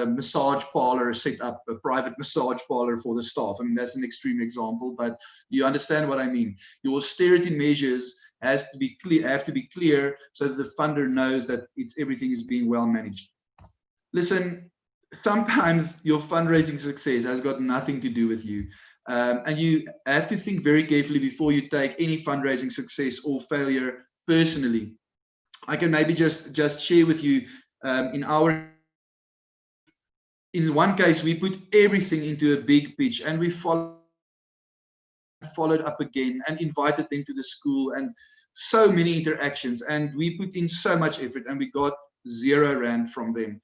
F: massage parlor set up, a private massage parlor for the staff. I mean, that's an extreme example, but you understand what I mean. Your austerity measures have to be clear so that the funder knows that everything is being well managed. Listen, sometimes your fundraising success has got nothing to do with you. And you have to think very carefully before you take any fundraising success or failure personally. I can maybe just share with you in one case, we put everything into a big pitch and we followed up again and invited them to the school and so many interactions, and we put in so much effort and we got R0 from them.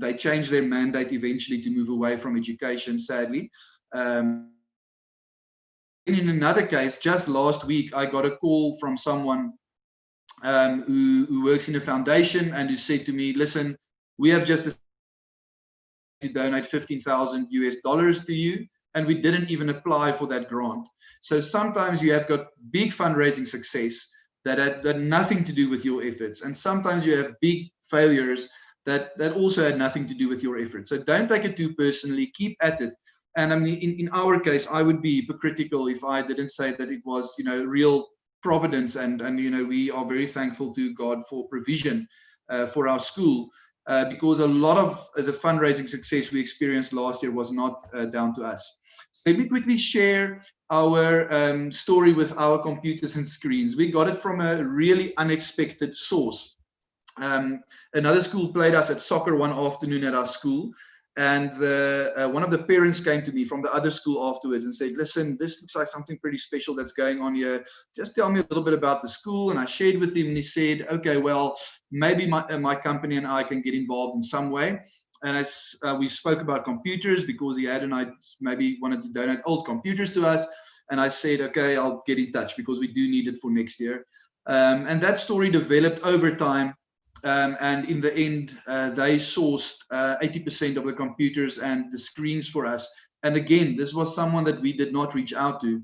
F: They changed their mandate eventually to move away from education, sadly. In another case, just last week, I got a call from someone who works in a foundation and who said to me, listen, we have just to donate $15,000 to you, and we didn't even apply for that grant. So sometimes you have got big fundraising success that had nothing to do with your efforts, and sometimes you have big failures that also had nothing to do with your efforts. So don't take it too personally, keep at it. And I mean, in our case, I would be hypocritical if I didn't say that it was, real providence, and we are very thankful to God for provision for our school. Because a lot of the fundraising success we experienced last year was not down to us. So let me quickly share our story with our computers and screens. We got it from a really unexpected source. Another school played us at soccer one afternoon at our school, and one of the parents came to me from the other school afterwards and said, listen, this looks like something pretty special that's going on here. Just tell me a little bit about the school. And I shared with him, and he said, okay, well, maybe my company and I can get involved in some way. And we spoke about computers because he had maybe wanted to donate old computers to us. And I said, okay, I'll get in touch because we do need it for next year. And that story developed over time. And in the end, they sourced 80% of the computers and the screens for us. And again, this was someone that we did not reach out to.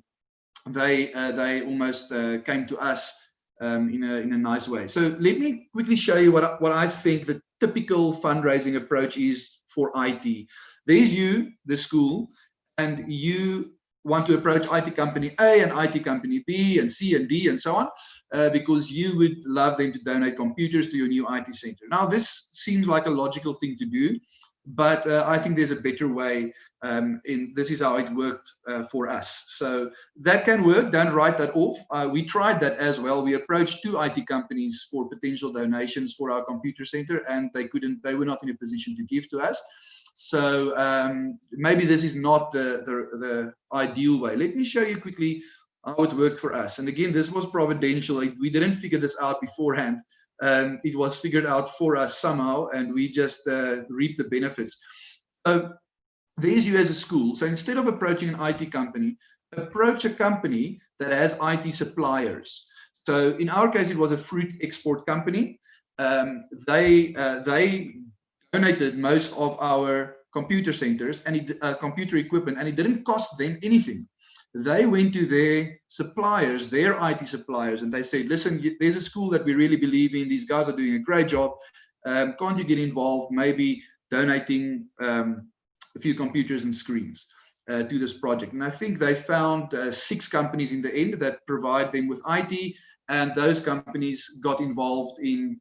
F: They almost came to us in a nice way. So let me quickly show you what I think the typical fundraising approach is for IT. There's you, the school, and you want to approach IT company A and IT company B and C and D and so on, because you would love them to donate computers to your new IT center. Now, this seems like a logical thing to do, but I think there's a better way. This is how it worked for us. So that can work. Don't write that off. We tried that as well. We approached 2 IT companies for potential donations for our computer center, and they were not in a position to give to us. So maybe this is not the ideal way. Let me show you quickly how it worked for us. And again, this was providential. We didn't figure this out beforehand. It was figured out for us somehow, and we just reaped the benefits. There's you as a school. So instead of approaching an IT company, approach a company that has IT suppliers. So in our case, it was a fruit export company. They donated most of our computer centers and computer equipment, and it didn't cost them anything. They went to their suppliers, their IT suppliers, and they said, listen, there's a school that we really believe in. These guys are doing a great job. Can't you get involved, maybe donating a few computers and screens to this project? And I think they found 6 companies in the end that provide them with IT, and those companies got involved in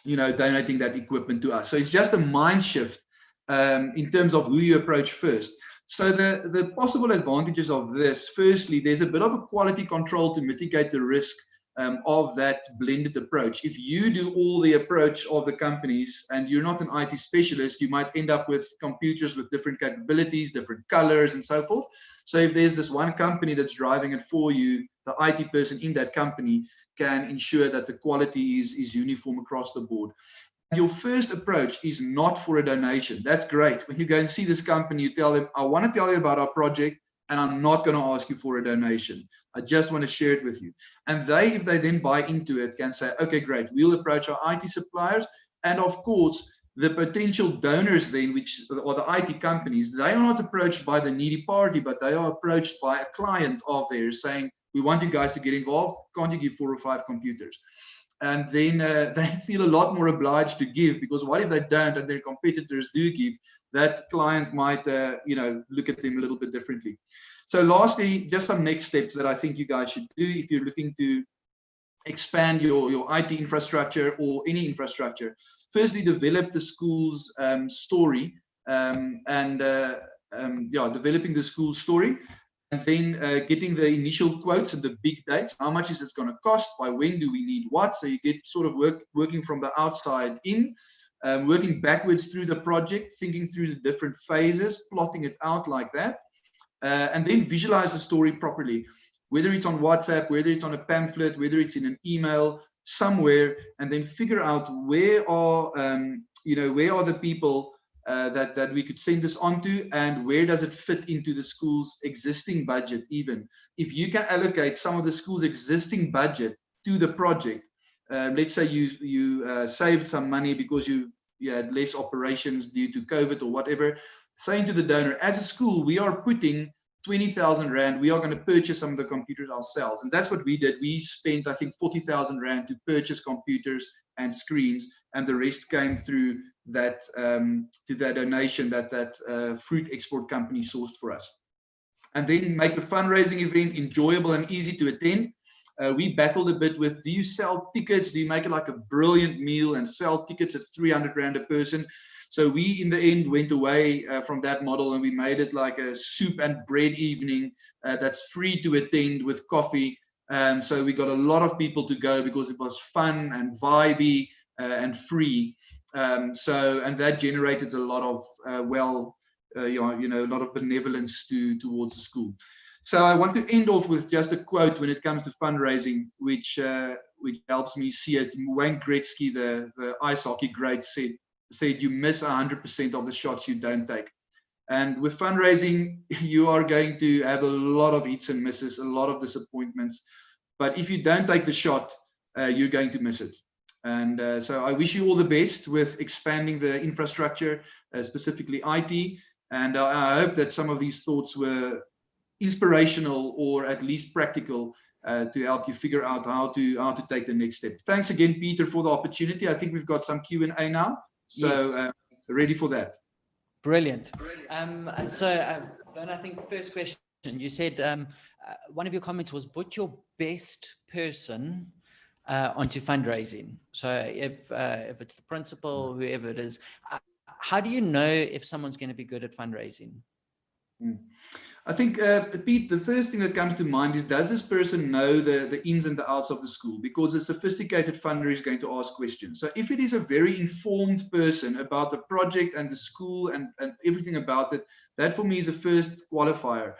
F: donating that equipment to us. So it's just a mind shift in terms of who you approach first. So the possible advantages of this, firstly, there's a bit of a quality control to mitigate the risk of that blended approach. If you do all the approach of the companies and you're not an IT specialist, you might end up with computers with different capabilities, different colors, and so forth. So if there's this one company that's driving it for you, the IT person in that company can ensure that the quality is uniform across the board. Your first approach is not for a donation. That's great. When you go and see this company, you tell them, I want to tell you about our project, and I'm not going to ask you for a donation. I just want to share it with you. And if they then buy into it, can say, okay, great, we'll approach our IT suppliers And of course, the potential donors then, which are the IT companies, they are not approached by the needy party, but they are approached by a client of theirs saying, we want you guys to get involved. Can't you give 4 or 5 computers? And then they feel a lot more obliged to give, because what if they don't and their competitors do give? That client might, look at them a little bit differently. So lastly, just some next steps that I think you guys should do if you're looking to expand your IT infrastructure or any infrastructure. Firstly, develop the school's story, developing the school's story, and then getting the initial quotes and the big dates. How much is this going to cost? By when do we need what? So you get sort of working from the outside in, working backwards through the project, thinking through the different phases, plotting it out like that, and then visualize the story properly. Whether it's on WhatsApp, whether it's on a pamphlet, whether it's in an email somewhere, and then figure out where are the people that we could send this on to, and where does it fit into the school's existing budget. Even if you can allocate some of the school's existing budget to the project, let's say you saved some money because you had less operations due to COVID or whatever, saying to the donor, as a school, we are putting 20,000 Rand, we are going to purchase some of the computers ourselves. And that's what we did. We spent, I think, 40,000 Rand to purchase computers and screens, and the rest came through that to that donation that fruit export company sourced for us. And then make the fundraising event enjoyable and easy to attend. We battled a bit with, do you sell tickets? Do you make it like a brilliant meal and sell tickets at 300 Rand a person? So we, in the end, went away from that model, and we made it like a soup and bread evening that's free to attend with coffee. So we got a lot of people to go because it was fun and vibey and free. And that generated a lot of a lot of benevolence towards the school. So I want to end off with just a quote when it comes to fundraising, which helps me see it. Wayne Gretzky, the ice hockey great, said you miss 100% of the shots you don't take. And with fundraising, you are going to have a lot of hits and misses, a lot of disappointments. But if you don't take the shot, you're going to miss it. And so I wish you all the best with expanding the infrastructure, specifically IT. And I hope that some of these thoughts were inspirational or at least practical to help you figure out how to take the next step. Thanks again, Peter, for the opportunity. I think we've got some Q&A now. So
G: Yes.
F: Ready for that.
G: Brilliant. Then I think first question, you said one of your comments was put your best person onto fundraising. So if it's the principal, whoever it is, how do you know if someone's going to be good at fundraising?
F: I think, Pete, the first thing that comes to mind is, does this person know the ins and the outs of the school? Because a sophisticated funder is going to ask questions. So if it is a very informed person about the project and the school and everything about it, that for me is a first qualifier.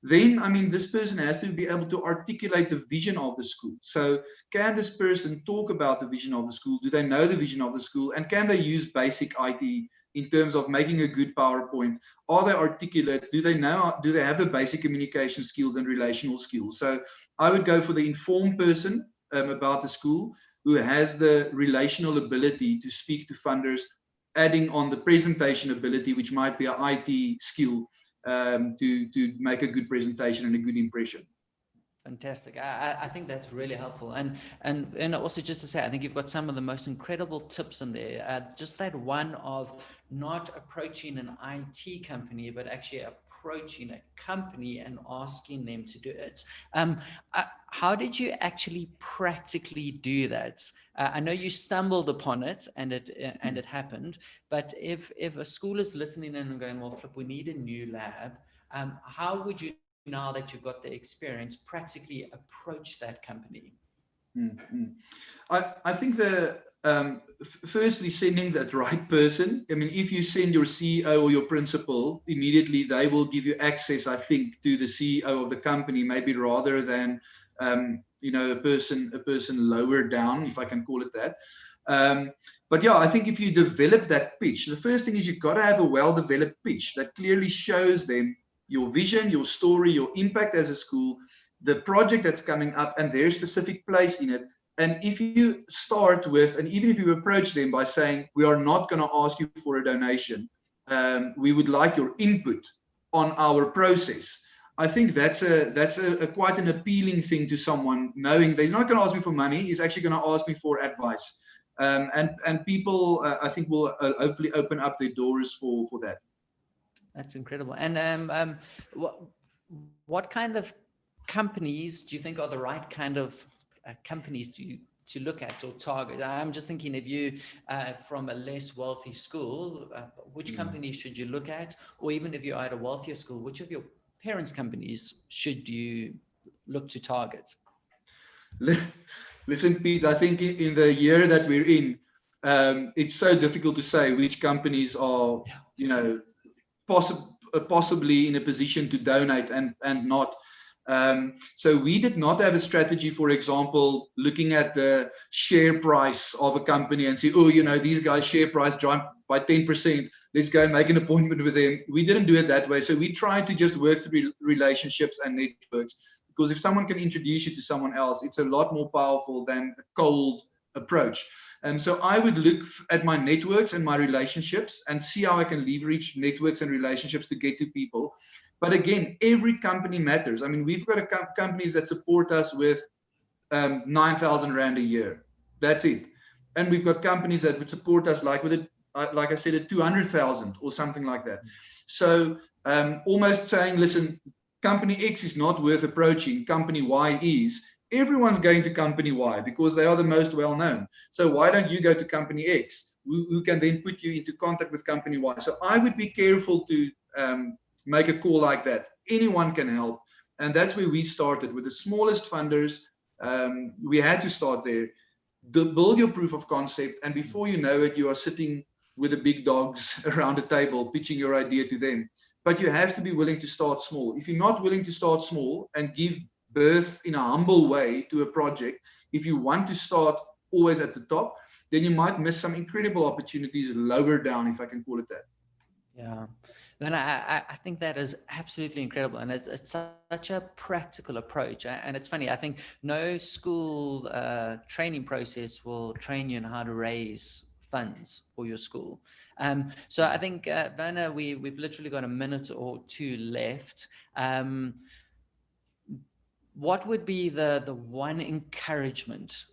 F: Then, I mean, this person has to be able to articulate the vision of the school. So can this person talk about the vision of the school? Do they know the vision of the school? And can they use basic IT in terms of making a good PowerPoint? Are they articulate? Do they have the basic communication skills and relational skills? So I would go for the informed person about the school who has the relational ability to speak to funders, adding on the presentation ability, which might be an IT skill to make a good presentation and a good impression.
G: Fantastic. I think that's really helpful. And also just to say, I think you've got some of the most incredible tips in there. Just that one of not approaching an IT company, but actually approaching a company and asking them to do it. How did you actually practically do that? I know you stumbled upon it and it happened, but if a school is listening in and going, well, Flip, we need a new lab, how would you, now that you've got the experience, practically approach that company?
F: I think firstly, sending that right person. I mean, if you send your CEO or your principal, immediately they will give you access, I think, to the CEO of the company, maybe rather than a person lower down, if I can call it that. But yeah, I think if you develop that pitch, the first thing is you've got to have a well-developed pitch that clearly shows them your vision, your story, your impact as a school, the project that's coming up and their specific place in it, And if you start with, and even if you approach them by saying, we are not going to ask you for a donation, we would like your input on our process. I think that's a quite an appealing thing to someone, knowing they're not going to ask me for money, he's actually going to ask me for advice. And people, I think, will hopefully open up their doors for that.
G: That's incredible. And what kind of companies do you think are the right kind of companies to look at or target? I'm just thinking, if you from a less wealthy school, which companies should you look at? Or even if you're at a wealthier school, which of your parents' companies should you look to target?
F: Listen, Pete, I think in the year that we're in, it's so difficult to say which companies are, you know, possibly in a position to donate and not. So we did not have a strategy, for example, looking at the share price of a company and say, oh, you know, these guys' share price jumped by 10%. Let's go and make an appointment with them. We didn't do it that way. So we tried to just work through relationships and networks, because if someone can introduce you to someone else, it's a lot more powerful than a cold approach. And so I would look at my networks and my relationships and see how I can leverage networks and relationships to get to people. But again, every company matters. I mean, we've got companies that support us with 9,000 Rand a year. That's it. And we've got companies that would support us like with like I said, at 200,000 or something like that. So almost saying, listen, company X is not worth approaching, company Y is. Everyone's going to company Y because they are the most well-known. So why don't you go to company X, who can then put you into contact with company Y? So I would be careful to make a call like that. Anyone can help. And that's where we started with the smallest funders. We had to start there. Build your proof of concept. And before you know it, you are sitting with the big dogs around a table, pitching your idea to them. But you have to be willing to start small. If you're not willing to start small and give birth in a humble way to a project, if you want to start always at the top, then you might miss some incredible opportunities lower down, if I can call it that.
G: Yeah, then I think that is absolutely incredible, and it's such a practical approach. And it's funny, I think no school training process will train you on how to raise funds for your school. So I think, Werner, we've literally got a minute or two left. What would be the one encouragement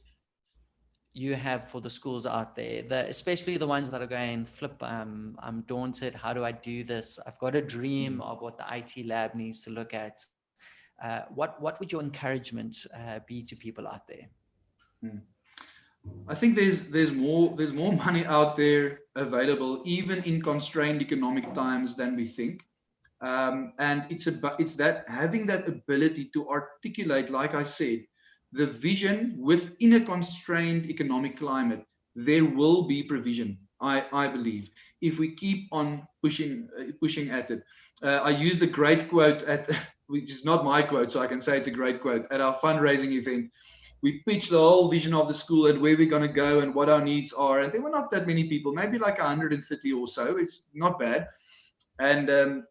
G: you have for the schools out there, especially the ones that are going, flip, I'm daunted, how do I do this? I've got a dream of what the IT lab needs to look at. What would your encouragement be to people out there?
F: I think there's more money out there available, even in constrained economic times, than we think. And it's that having that ability to articulate, like I said, the vision within a constrained economic climate. There will be provision, I believe, if we keep on pushing at it. I used a great quote which is not my quote, so I can say it's a great quote, at our fundraising event. We pitched the whole vision of the school and where we're going to go and what our needs are. And there were not that many people, maybe like 130 or so. It's not bad. And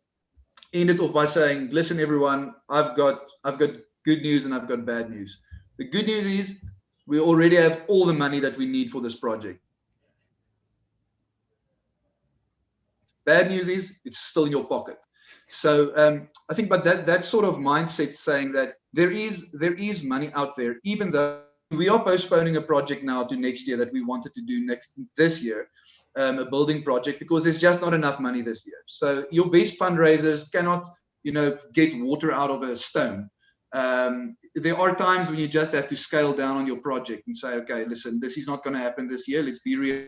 F: ended off by saying, listen, everyone, I've got good news and I've got bad news. The good news is we already have all the money that we need for this project. Bad news is it's still in your pocket. So I think, but that sort of mindset, saying that there is money out there, even though we are postponing a project now to next year that we wanted to do this year, a building project, because there's just not enough money this year. So your best fundraisers cannot, get water out of a stone. There are times when you just have to scale down on your project and say, okay, listen, this is not going to happen this year. Let's be real.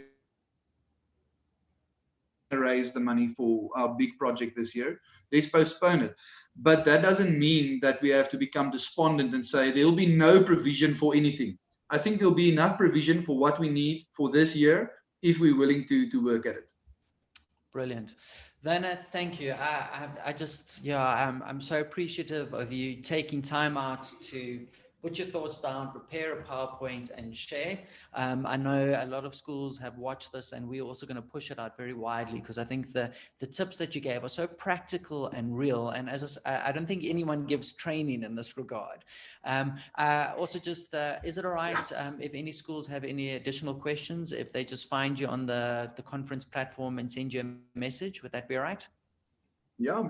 F: Raise the money for our big project this year. Let's postpone it. But that doesn't mean that we have to become despondent and say there'll be no provision for anything. I think there'll be enough provision for what we need for this year if we're willing to work at it.
G: Brilliant. Werner, thank you. I'm so appreciative of you taking time out to put your thoughts down, prepare a PowerPoint and share. I know a lot of schools have watched this, and we're also going to push it out very widely, because I think the tips that you gave are so practical and real. And as I don't think anyone gives training in this regard. Also just, is it all right if any schools have any additional questions, if they just find you on the conference platform and send you a message? Would that be all right?
F: Yeah,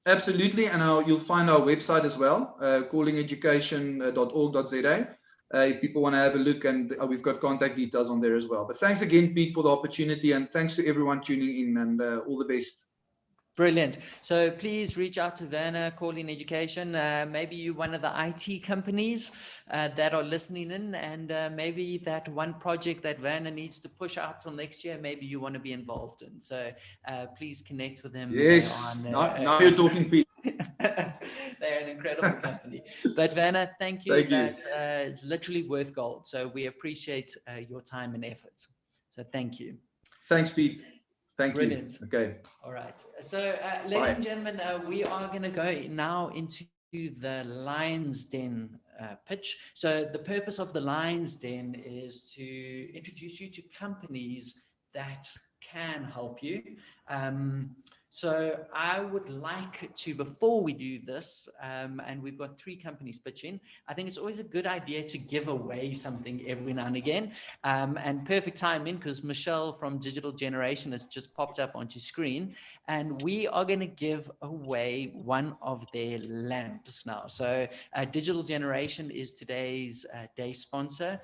F: absolutely. And you'll find our website as well, callingeducation.org.za. If people want to have a look, and we've got contact details on there as well. But thanks again, Pete, for the opportunity, and thanks to everyone tuning in, and all the best.
G: Brilliant. So please reach out to Werner, Calling Education. Maybe you're one of the IT companies that are listening in, and maybe that one project that Werner needs to push out till next year, maybe you want to be involved in. So please connect with them.
F: Yes, now you're talking, Pete.
G: They're an incredible company. But Werner, thank you. It's literally worth gold. So we appreciate your time and effort. So thank you.
F: Thanks, Pete. Thank
G: Brilliant.
F: you. Okay.
G: All right. So, ladies and gentlemen, we are going to go now into the Lion's Den pitch. So the purpose of the Lion's Den is to introduce you to companies that can help you. So I would like to, before we do this, and we've got 3 companies pitching, I think it's always a good idea to give away something every now and again. And perfect timing, because Michelle from Digital Generation has just popped up onto screen, and we are going to give away one of their lamps now. So Digital Generation is today's day sponsor.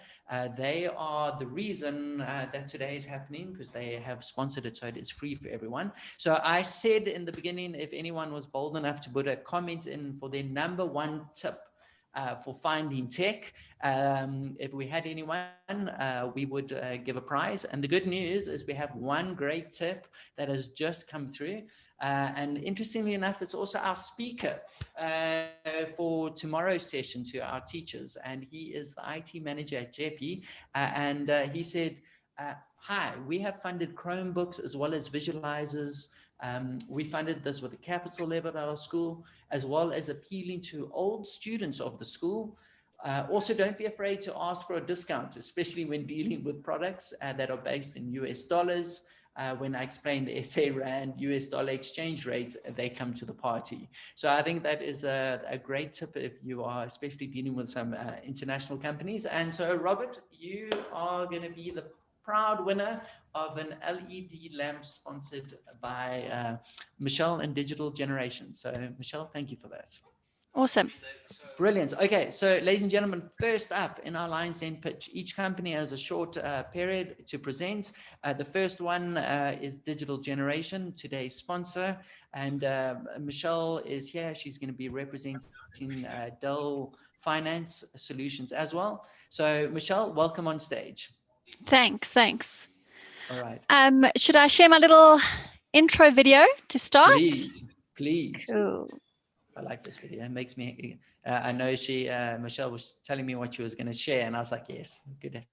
G: They are the reason that today is happening, because they have sponsored it, so it is free for everyone. So I said in the beginning, if anyone was bold enough to put a comment in for their #1 tip for finding tech, if we had anyone, we would give a prize. And the good news is we have one great tip that has just come through. And interestingly enough, it's also our speaker for tomorrow's session to our teachers. And he is the IT manager at JEPI. And he said, hi, we have funded Chromebooks as well as visualizers. We funded this with a capital level at our school, as well as appealing to old students of the school. Also, don't be afraid to ask for a discount, especially when dealing with products that are based in US dollars. When I explain the SA Rand US dollar exchange rates, they come to the party. So I think that is a great tip if you are especially dealing with some international companies. And so, Robert, you are going to be the proud winner of an LED lamp sponsored by Michelle and Digital Generation. So Michelle, thank you for that.
H: Awesome.
G: Brilliant. Okay, so ladies and gentlemen, first up in our Lion's Den pitch, each company has a short period to present. The first one is Digital Generation, today's sponsor, and Michelle is here. She's going to be representing Dell Finance Solutions as well. So Michelle, welcome on stage.
H: Thanks.
G: All right.
H: Should I share my little intro video to start?
G: Please.
H: Cool.
G: I like this video. It makes me, I know Michelle was telling me what she was going to share, and I was like, yes, good. It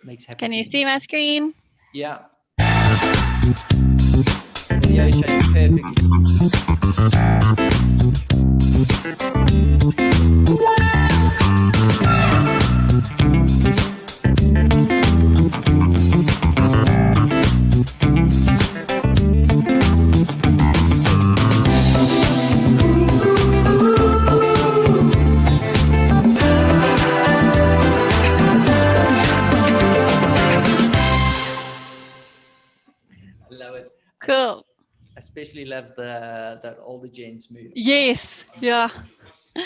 G: makes happy
H: Can you
G: feelings.
H: see my screen?
G: Yeah. Video shows perfectly.
H: Cool.
G: Especially love that older gents move.
H: Yes. Yeah.
G: Right.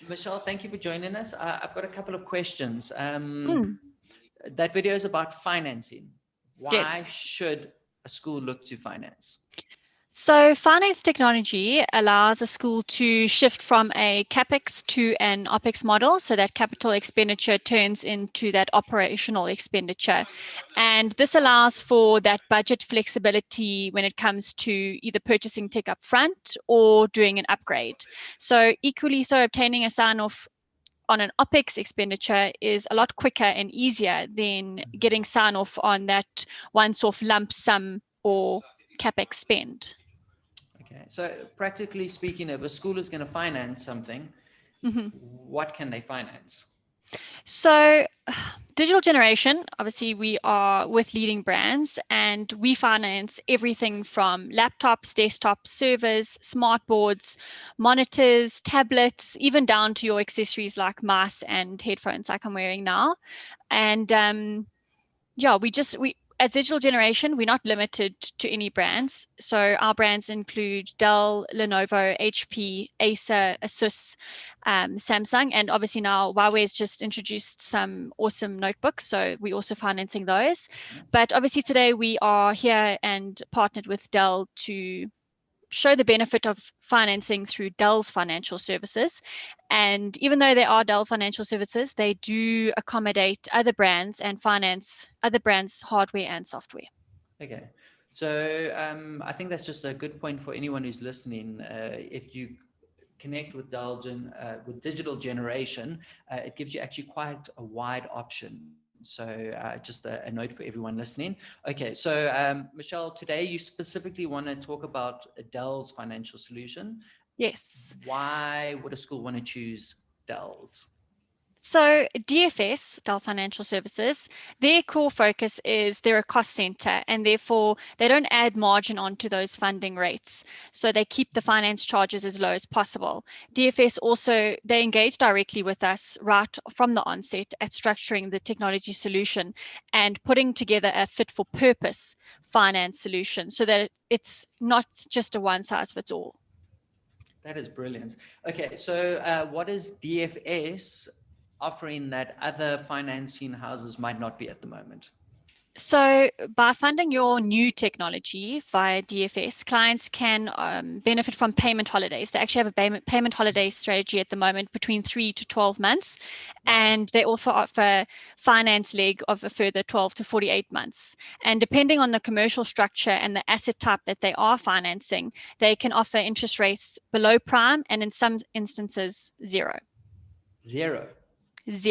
G: Michelle, thank you for joining us. I've got a couple of questions. That video is about financing. Why should a school look to finance?
H: So finance technology allows a school to shift from a CapEx to an OpEx model, so that capital expenditure turns into that operational expenditure. And this allows for that budget flexibility when it comes to either purchasing tech up front or doing an upgrade. So equally so, obtaining a sign-off on an OpEx expenditure is a lot quicker and easier than getting sign-off on that once-off lump sum or CapEx spend.
G: Okay, so practically speaking, if a school is going to finance something, what can they finance?
H: So digital generation, obviously we are with leading brands and we finance everything from laptops, desktops, servers, smart boards, monitors, tablets, even down to your accessories like mice and headphones like I'm wearing now. And yeah, we as digital generation, we're not limited to any brands. So our brands include Dell, Lenovo, HP, Acer, Asus, Samsung, and obviously now Huawei's just introduced some awesome notebooks. So we're also financing those. But obviously today we are here and partnered with Dell to show the benefit of financing through Dell's Financial Services. And even though they are Dell Financial Services, they do accommodate other brands and finance other brands' hardware and software.
G: Okay. So I think that's just a good point for anyone who's listening. If you connect with Dell with digital generation, it gives you actually quite a wide option. So just a note for everyone listening. Okay, so Michelle, today you specifically want to talk about Dell's financial solution.
H: Yes.
G: Why would a school want to choose Dell's?
H: So DFS, Dell Financial Services, their core focus is they're a cost center and therefore they don't add margin onto those funding rates. So they keep the finance charges as low as possible. DFS also, they engage directly with us right from the onset at structuring the technology solution and putting together a fit for purpose finance solution so that it's not just a one size fits all.
G: That is brilliant. Okay, so what is DFS offering that other financing houses might not be at the moment?
H: So by funding your new technology via DFS, clients can benefit from payment holidays. They actually have a payment holiday strategy at the moment between 3 to 12 months. Wow. And they also offer finance leg of a further 12 to 48 months. And depending on the commercial structure and the asset type that they are financing, they can offer interest rates below prime and in some instances, zero.
G: Zero. That's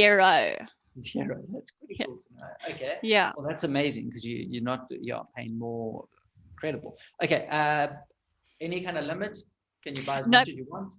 G: pretty cool to know. Okay.
H: Yeah.
G: Well, that's amazing because you're paying more. Incredible. Okay. Any kind of limits? Can you buy as much as you want?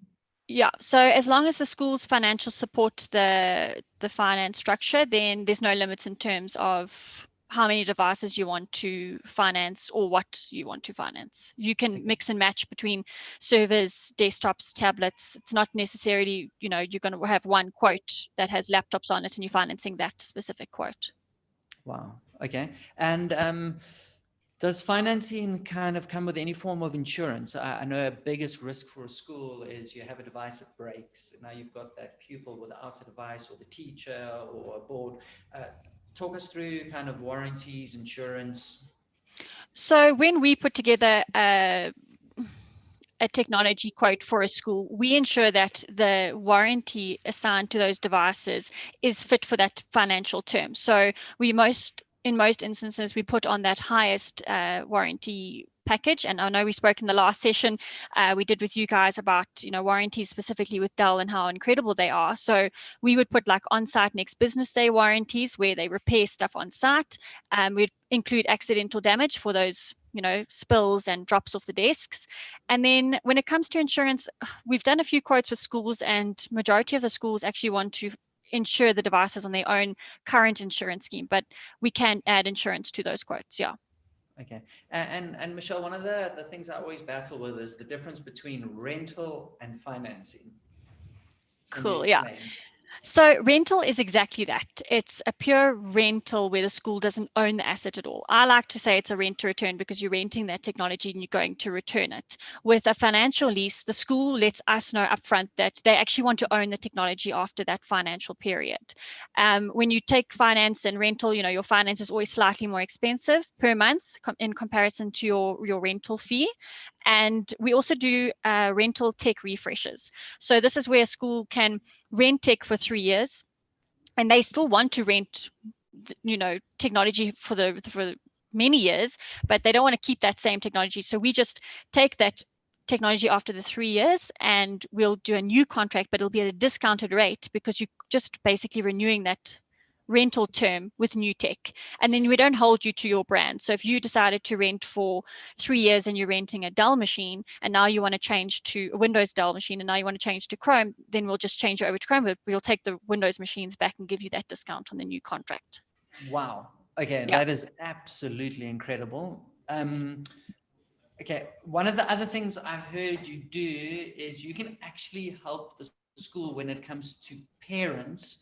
H: Yeah. So as long as the school's financial supports the finance structure, then there's no limits in terms of how many devices you want to finance or what you want to finance. You can mix and match between servers, desktops, tablets. It's not necessarily, you're going to have one quote that has laptops on it and you're financing that specific quote.
G: Wow. Okay. And does financing kind of come with any form of insurance? I know a biggest risk for a school is you have a device that breaks. Now you've got that pupil without a device or the teacher or a board. Talk us through kind of warranties, insurance.
H: So when we put together a technology quote for a school, we ensure that the warranty assigned to those devices is fit for that financial term. So in most instances, we put on that highest warranty package. And I know we spoke in the last session we did with you guys about, warranties specifically with Dell and how incredible they are. So we would put like on-site next business day warranties where they repair stuff on site. We'd include accidental damage for those, spills and drops off the desks. And then when it comes to insurance, we've done a few quotes with schools and majority of the schools actually want to insure the devices on their own current insurance scheme, but we can add insurance to those quotes. Yeah.
G: Okay. And Michelle, one of the things I always battle with is the difference between rental and financing.
H: Cool. Yeah. So rental is exactly that. It's a pure rental where the school doesn't own the asset at all. I like to say it's a rent to return because you're renting that technology and you're going to return it. With a financial lease, the school lets us know upfront that they actually want to own the technology after that financial period. When you take finance and rental, your finance is always slightly more expensive per month in comparison to your rental fee. And we also do rental tech refreshes. So this is where a school can rent tech for 3 years and they still want to rent, technology for many years, but they don't want to keep that same technology. So we just take that technology after the 3 years and we'll do a new contract, but it'll be at a discounted rate because you're just basically renewing that rental term with new tech, and then we don't hold you to your brand. So if you decided to rent for 3 years and you're renting a Dell machine, and now you want to change to a Windows Dell machine, and now you want to change to Chrome, then we'll just change you over to Chrome, but we'll take the Windows machines back and give you that discount on the new contract.
G: Wow. Okay,
H: Yeah.
G: that is absolutely incredible. Okay, one of the other things I've heard you do is you can actually help the school when it comes to parents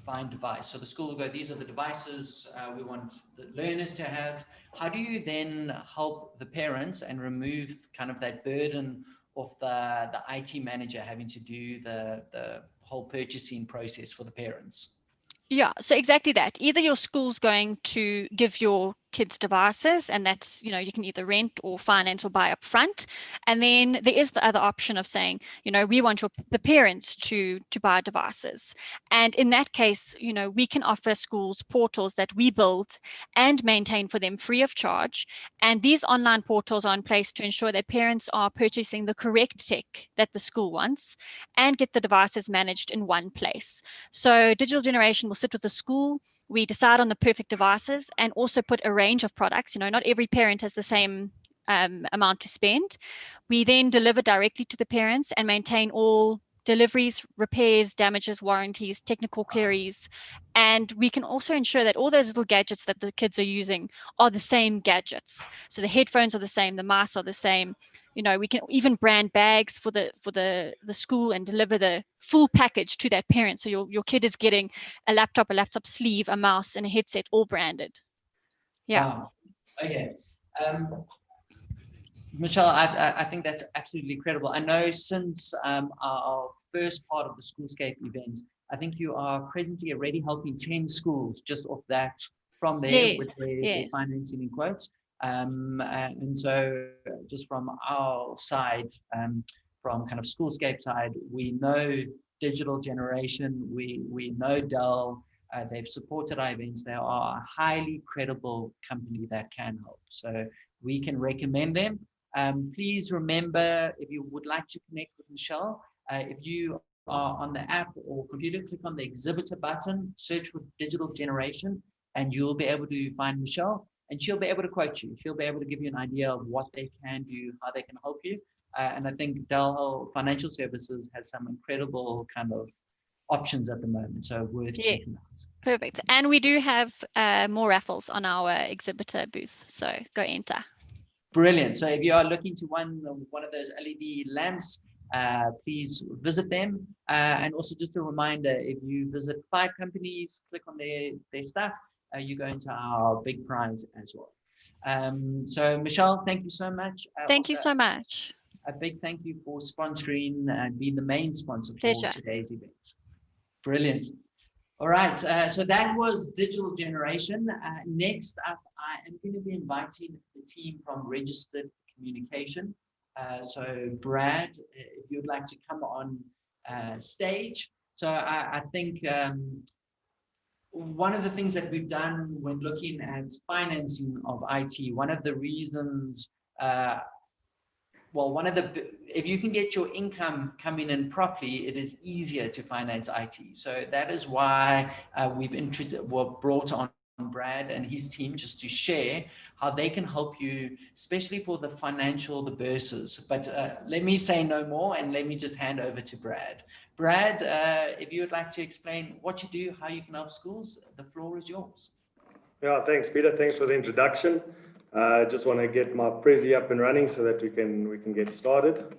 G: find device. So the school will go, these are the devices we want the learners to have. How do you then help the parents and remove kind of that burden of the IT manager having to do the whole purchasing process for the parents?
H: Yeah, so exactly that. Either your school's going to give your kids devices, and that's, you know, you can either rent or finance or buy up front. And then there is the other option of saying, you know, we want the parents to buy devices. And in that case, you know, we can offer schools portals that we build and maintain for them free of charge. And these online portals are in place to ensure that parents are purchasing the correct tech that the school wants and get the devices managed in one place. So digital generation will sit with the school. We decide on the perfect devices and also put a range of products. You know, not every parent has the same amount to spend. We then deliver directly to the parents and maintain all deliveries, repairs, damages, warranties, technical queries. And we can also ensure that all those little gadgets that the kids are using are the same gadgets. So the headphones are the same, the mice are the same. You know, we can even brand bags for the school and deliver the full package to that parent. So your kid is getting a laptop sleeve, a mouse, and a headset, all branded. Yeah.
G: Wow. Okay. Michelle, I think that's absolutely incredible. I know since our first part of the Schoolscape event, I think you are presently already helping 10 schools just off that from there.
H: Yes.
G: With their financing in quotes. And so just from our side, from kind of Schoolscape side, we know digital generation, we know Dell, they've supported our events. They are a highly credible company that can help. So we can recommend them. Please remember, if you would like to connect with Michelle, if you are on the app or computer, click on the exhibitor button, search for digital generation, and you'll be able to find Michelle, and she'll be able to quote you. She'll be able to give you an idea of what they can do, how they can help you. And I think Dell Financial Services has some incredible kind of options at the moment, so worth checking out.
H: Perfect. And we do have more raffles on our exhibitor booth, so go enter.
G: Brilliant. So if you are looking to one of those LED lamps, please visit them. And also just a reminder, if you visit 5 companies, click on their stuff, you go into our big prize as well. So Michelle, thank you so much.
H: Thank you so much.
G: A big thank you for sponsoring and being the main sponsor for today's event. Brilliant. All right, so that was digital generation. Next up, I am going to be inviting the team from Registered Communication. So Brad, if you'd like to come on stage. So I think one of the things that we've done when looking at financing of IT, one of the reasons, if you can get your income coming in properly, it is easier to finance IT. So that is why we've brought on Brad and his team just to share how they can help you, especially for the financial, the Bursars. But let me say no more and let me just hand over to Brad. Brad, if you would like to explain what you do, how you can help schools, the floor is yours.
I: Yeah, thanks, Peter. Thanks for the introduction. I just want to get my Prezi up and running so that we can get started.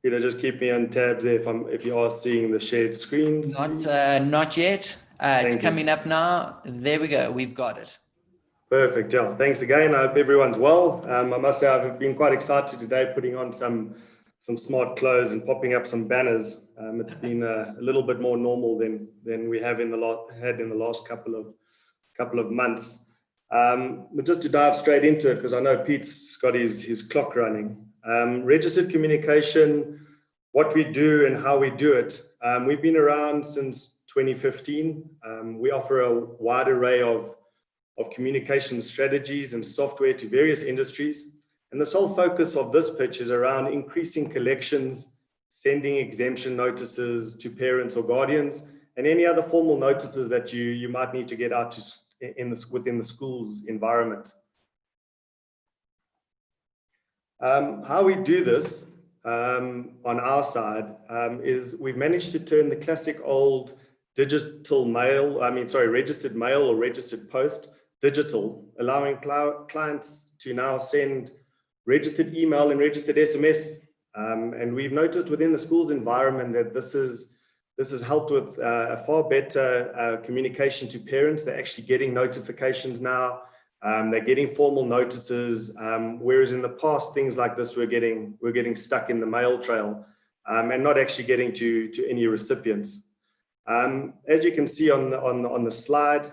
I: Peter, just keep me on tabs there if you are seeing the shared screens.
G: Not yet. It's coming up now. There we go. We've got it.
I: Perfect. Yeah. Thanks again. I hope everyone's well. I must say I've been quite excited today, putting on some smart clothes and popping up some banners. It's been a little bit more normal than we have in the last couple of months. But just to dive straight into it, because I know Pete's got his clock running. Registered communication, what we do and how we do it. We've been around since 2015. We offer a wide array of communication strategies and software to various industries. And the sole focus of this pitch is around increasing collections, sending exemption notices to parents or guardians, and any other formal notices that you might need to get out to within the school's environment. How we do this on our side is we've managed to turn the classic old digital mail, registered mail or registered post digital, allowing clients to now send registered email and registered SMS. And we've noticed within the school's environment that this has helped with a far better communication to parents. They're actually getting notifications now. They're getting formal notices, whereas in the past, things like this we're getting stuck in the mail trail and not actually getting to any recipients. As you can see on the slide,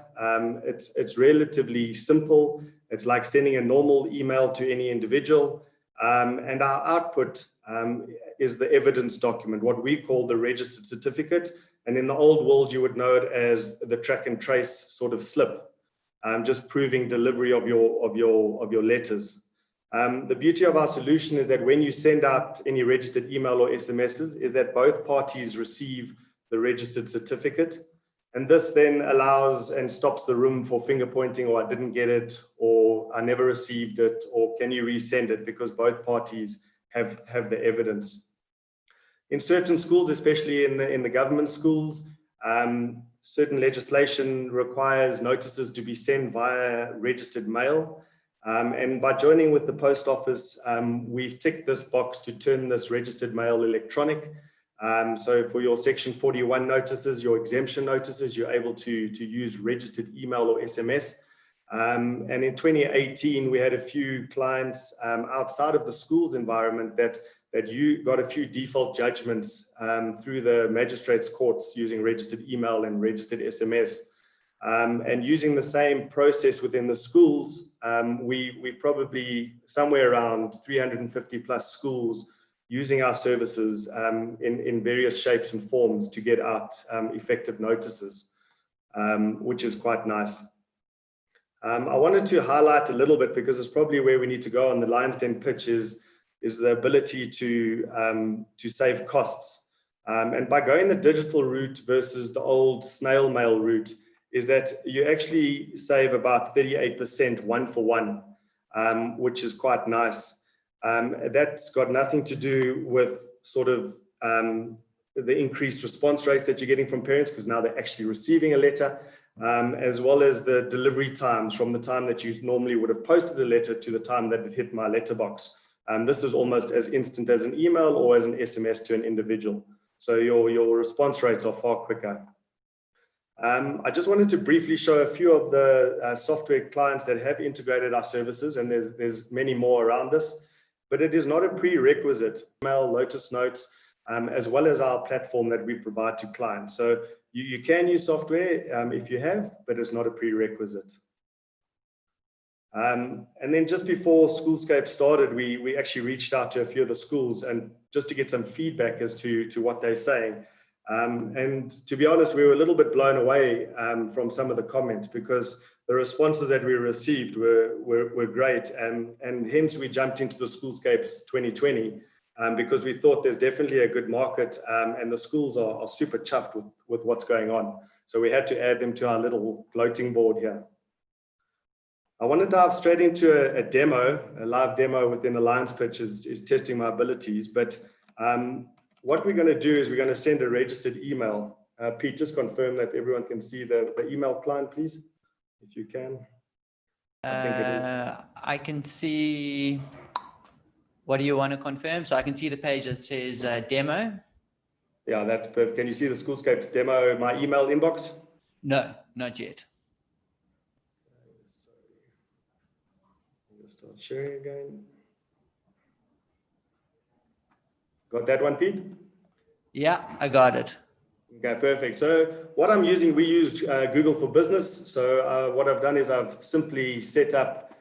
I: it's relatively simple. It's like sending a normal email to any individual, and our output is the evidence document, what we call the registered certificate, and in the old world you would know it as the track and trace sort of slip. Just proving delivery of your letters. The beauty of our solution is that when you send out any registered email or SMSs, is that both parties receive the registered certificate, and this then allows and stops the room for finger pointing, or I didn't get it, or I never received it, or can you resend it, because both parties have the evidence. In certain schools, especially in the government schools, certain legislation requires notices to be sent via registered mail. And by joining with the post office, we've ticked this box to turn this registered mail electronic. So for your section 41 notices, your exemption notices, you're able to use registered email or SMS. And in 2018, we had a few clients outside of the school's environment that you got a few default judgments through the magistrates courts using registered email and registered SMS. And using the same process within the schools, we probably somewhere around 350 plus schools using our services in various shapes and forms to get out effective notices, which is quite nice. I wanted to highlight a little bit, because it's probably where we need to go on the Lion's Den pitch, is the ability to save costs. And by going the digital route versus the old snail mail route, is that you actually save about 38% one-for-one, which is quite nice. That's got nothing to do with sort of the increased response rates that you're getting from parents, because now they're actually receiving a letter, as well as the delivery times from the time that you normally would have posted a letter to the time that it hit my letterbox. This is almost as instant as an email or as an SMS to an individual. So your response rates are far quicker. I just wanted to briefly show a few of the software clients that have integrated our services, and there's many more around this, but it is not a prerequisite. Email, Lotus Notes, as well as our platform that we provide to clients. So you can use software if you have, but it's not a prerequisite. And then just before Schoolscape started, we actually reached out to a few of the schools and just to get some feedback as to what they're saying. And to be honest, we were a little bit blown away from some of the comments, because the responses that we received were great. And hence we jumped into the Schoolscapes 2020 because we thought there's definitely a good market, and the schools are super chuffed with what's going on. So we had to add them to our little floating board here. I want to dive straight into a live demo within Alliance Pitch is testing my abilities. But what we're going to do is we're going to send a registered email. Pete, just confirm that everyone can see the email client, please, if you can.
G: I can see. What do you want to confirm? So I can see the page that says demo.
I: Yeah, that's perfect. Can you see the Schoolscape's demo, my email inbox?
G: No, not yet.
I: Start sharing again. Got that one, Pete?
G: Yeah, I got it.
I: Okay, perfect. So what I'm using, we use Google for Business. So what I've done is I've simply set up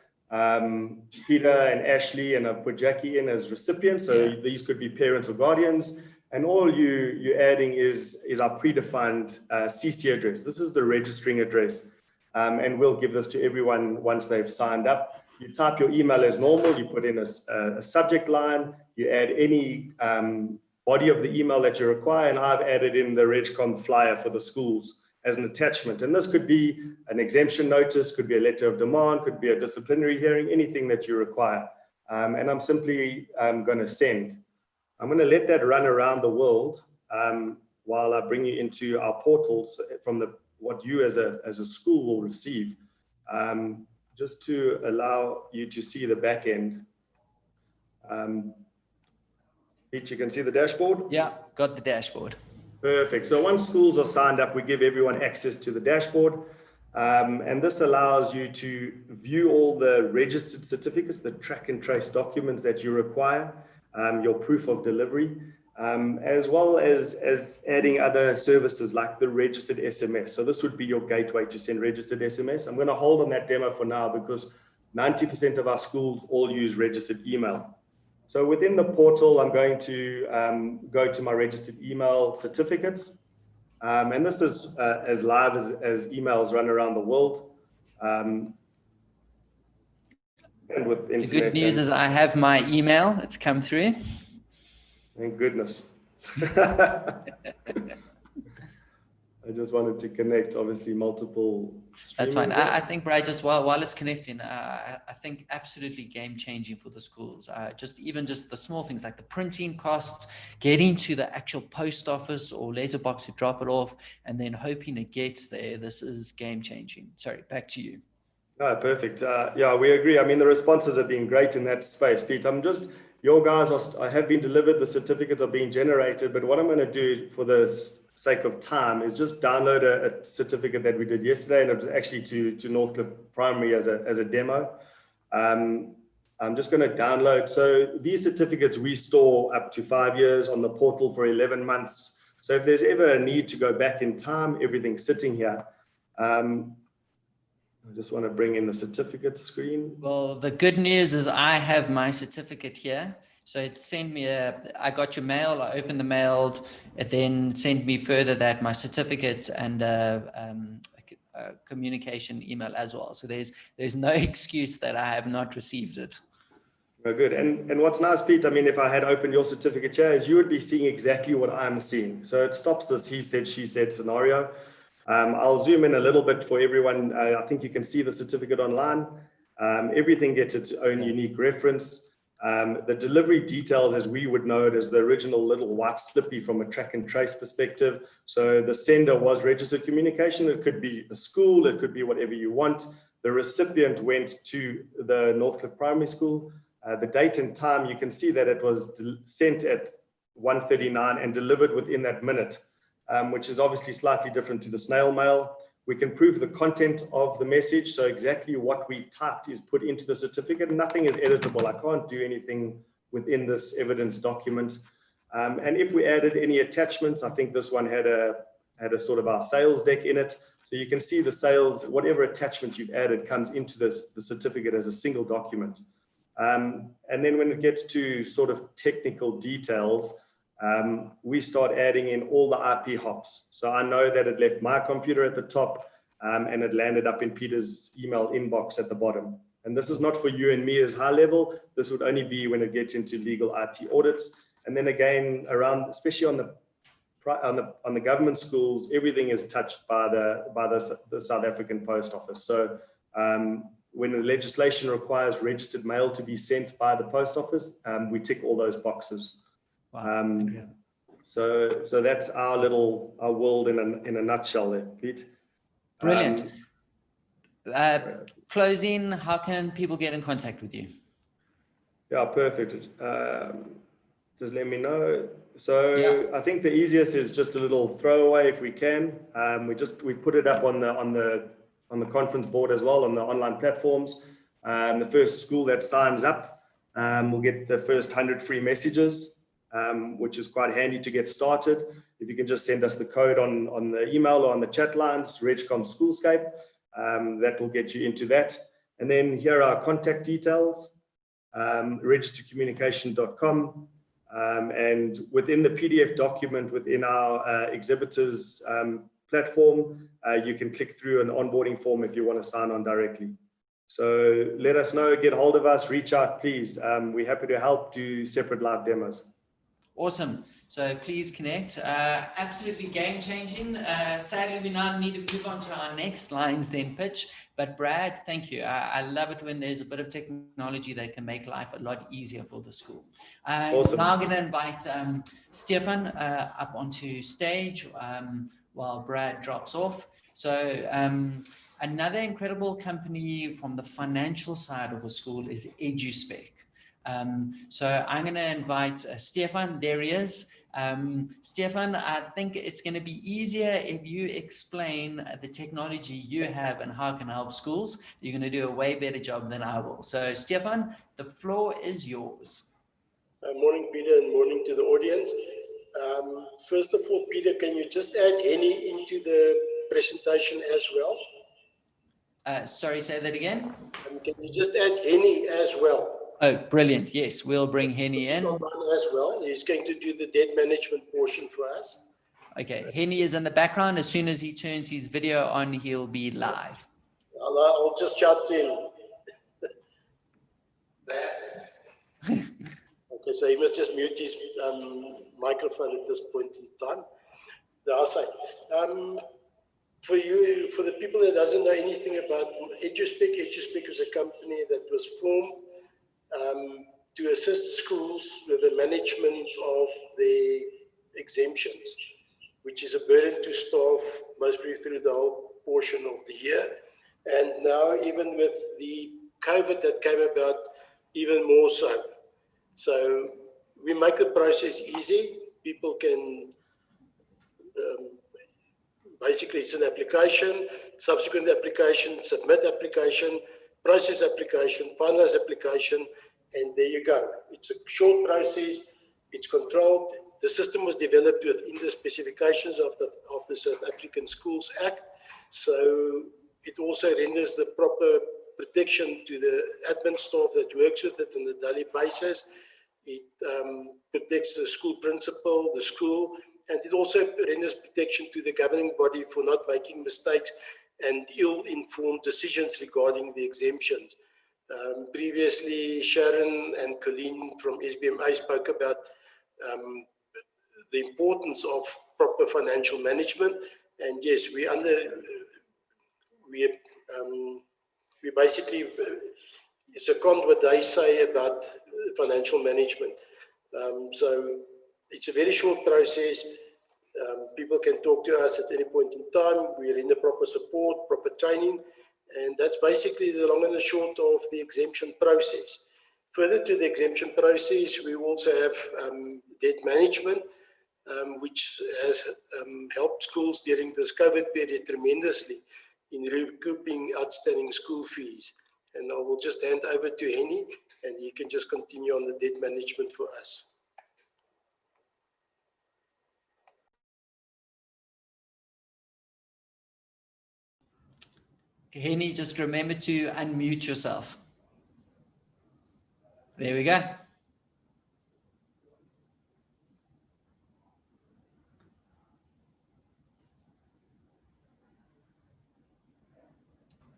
I: Peter and Ashley, and I've put Jackie in as recipients. So yeah, these could be parents or guardians. And all you're adding is our predefined CC address. This is the registering address. And we'll give this to everyone once they've signed up. You type your email as normal, you put in a subject line, you add any body of the email that you require, and I've added in the RegCom flyer for the schools as an attachment. And this could be an exemption notice, could be a letter of demand, could be a disciplinary hearing, anything that you require. And I'm simply going to send. I'm going to let that run around the world while I bring you into our portals from what you as a school will receive, just to allow you to see the back end. Pete, you can see the dashboard?
G: Yeah, got the dashboard.
I: Perfect. So once schools are signed up, we give everyone access to the dashboard. And this allows you to view all the registered certificates, the track and trace documents that you require, your proof of delivery, as well as adding other services like the registered SMS. So this would be your gateway to send registered SMS. I'm going to hold on that demo for now because 90% of our schools all use registered email. So within the portal, I'm going to go to my registered email certificates. And this is as live as emails run around the world. And with
G: the good news is I have my email. It's come through.
I: Thank goodness. I just wanted to connect, obviously, multiple.
G: That's fine. I think, Brad, just while it's connecting, I think absolutely game changing for the schools. Even just the small things like the printing costs, getting to the actual post office or letterbox to drop it off, and then hoping it gets there. This is game changing. Sorry, back to you.
I: No, perfect. Yeah, we agree. I mean, the responses have been great in that space, Pete. Your guys have been delivered, the certificates are being generated, but what I'm going to do for the sake of time is just download a certificate that we did yesterday, and it was actually to Northcliffe Primary as a demo. I'm just going to download. So these certificates we store up to 5 years on the portal for 11 months. So if there's ever a need to go back in time, everything's sitting here. I just want to bring in the certificate screen.
G: Well, the good news is I have my certificate here. So it sent me I got your mail, I opened the mail, it then sent me further that my certificate and a communication email as well. So there's no excuse that I have not received it.
I: Oh, good. And what's nice, Pete, I mean, if I had opened your certificate here, is you would be seeing exactly what I'm seeing. So it stops this he said, she said scenario. I'll zoom in a little bit for everyone. I think you can see the certificate online. Everything gets its own unique reference. The delivery details, as we would know it, is the original little white slippy from a track and trace perspective. So the sender was registered communication. It could be a school, it could be whatever you want. The recipient went to the Northcliffe Primary School. The date and time, you can see that it was sent at 1:39 and delivered within that minute, which is obviously slightly different to the snail mail. We can prove the content of the message. So exactly what we typed is put into the certificate. Nothing is editable. I can't do anything within this evidence document. And if we added any attachments, I think this one had a sort of our sales deck in it. So you can see the sales, whatever attachment you've added comes into the certificate as a single document. And then when it gets to sort of technical details, we start adding in all the IP hops. So I know that it left my computer at the top and it landed up in Peter's email inbox at the bottom. And this is not for you and me as high level. This would only be when it gets into legal IT audits. And then again, around, especially on the government schools, everything is touched by the South African Post Office. So when the legislation requires registered mail to be sent by the post office, we tick all those boxes.
G: Wow.
I: So that's our world in a nutshell there, Pete.
G: Brilliant. Closing, how can people get in contact with you? Yeah,
I: perfect. Just let me know. So yeah. I think the easiest is just a little throwaway if we can. We put it up on the conference board as well on the online platforms. The first school that signs up will get the first 100 free messages, which is quite handy to get started. If you can just send us the code on the email or on the chat lines, RegCom Schoolscape, that will get you into that. And then here are our contact details, registercommunication.com. And within the PDF document within our exhibitors platform, you can click through an onboarding form if you want to sign on directly. So let us know, get hold of us, reach out, please. We're happy to help do separate live demos.
G: Awesome. So please connect. Absolutely game changing. Sadly, we now need to move on to our next lines then pitch. But Brad, thank you. I love it when there's a bit of technology that can make life a lot easier for the school.
I: Awesome.
G: Now I'm going to invite Stefan up onto stage while Brad drops off. So another incredible company from the financial side of a school is EduSpec. So I'm going to invite Stefan. There he is. Stefan, I think it's going to be easier if you explain the technology you have and how it can help schools. You're going to do a way better job than I will. So Stefan, the floor is yours.
J: Morning, Peter, and morning to the audience. First of all, Peter, can you just add Henny into the presentation as well?
G: Sorry, say that again.
J: Can you just add Henny as well?
G: Oh, brilliant. Yes, we'll bring Henny in.
J: As well. He's going to do the debt management portion for us.
G: Okay, Henny is in the background. As soon as he turns his video on, he'll be live.
J: I'll just shout to him. Okay, so he must just mute his microphone at this point in time. I'll say, for the people that doesn't know anything about EduSpec, EduSpec is a company that was formed to assist schools with the management of the exemptions, which is a burden to staff mostly through the whole portion of the year. And now even with the COVID that came about, even more so. So we make the process easy. People can, basically it's an application, subsequent application, submit application, process application, finalize application, and there you go. It's a short process, it's controlled. The system was developed within the specifications of the South African Schools Act. So it also renders the proper protection to the admin staff that works with it on a daily basis. It protects the school principal, the school, and it also renders protection to the governing body for not making mistakes and ill-informed decisions regarding the exemptions. Previously, Sharon and Colleen from SBMA spoke about the importance of proper financial management. And yes, we basically second what they say about financial management. So it's a very short process. People can talk to us at any point in time. We're in the proper support, proper training, and that's basically the long and the short of the exemption process. Further to the exemption process, we also have debt management, which has helped schools during this COVID period tremendously in recouping outstanding school fees. And I will just hand over to Henny, and he can just continue on the debt management for us.
G: Henny, just remember to unmute yourself. There we go.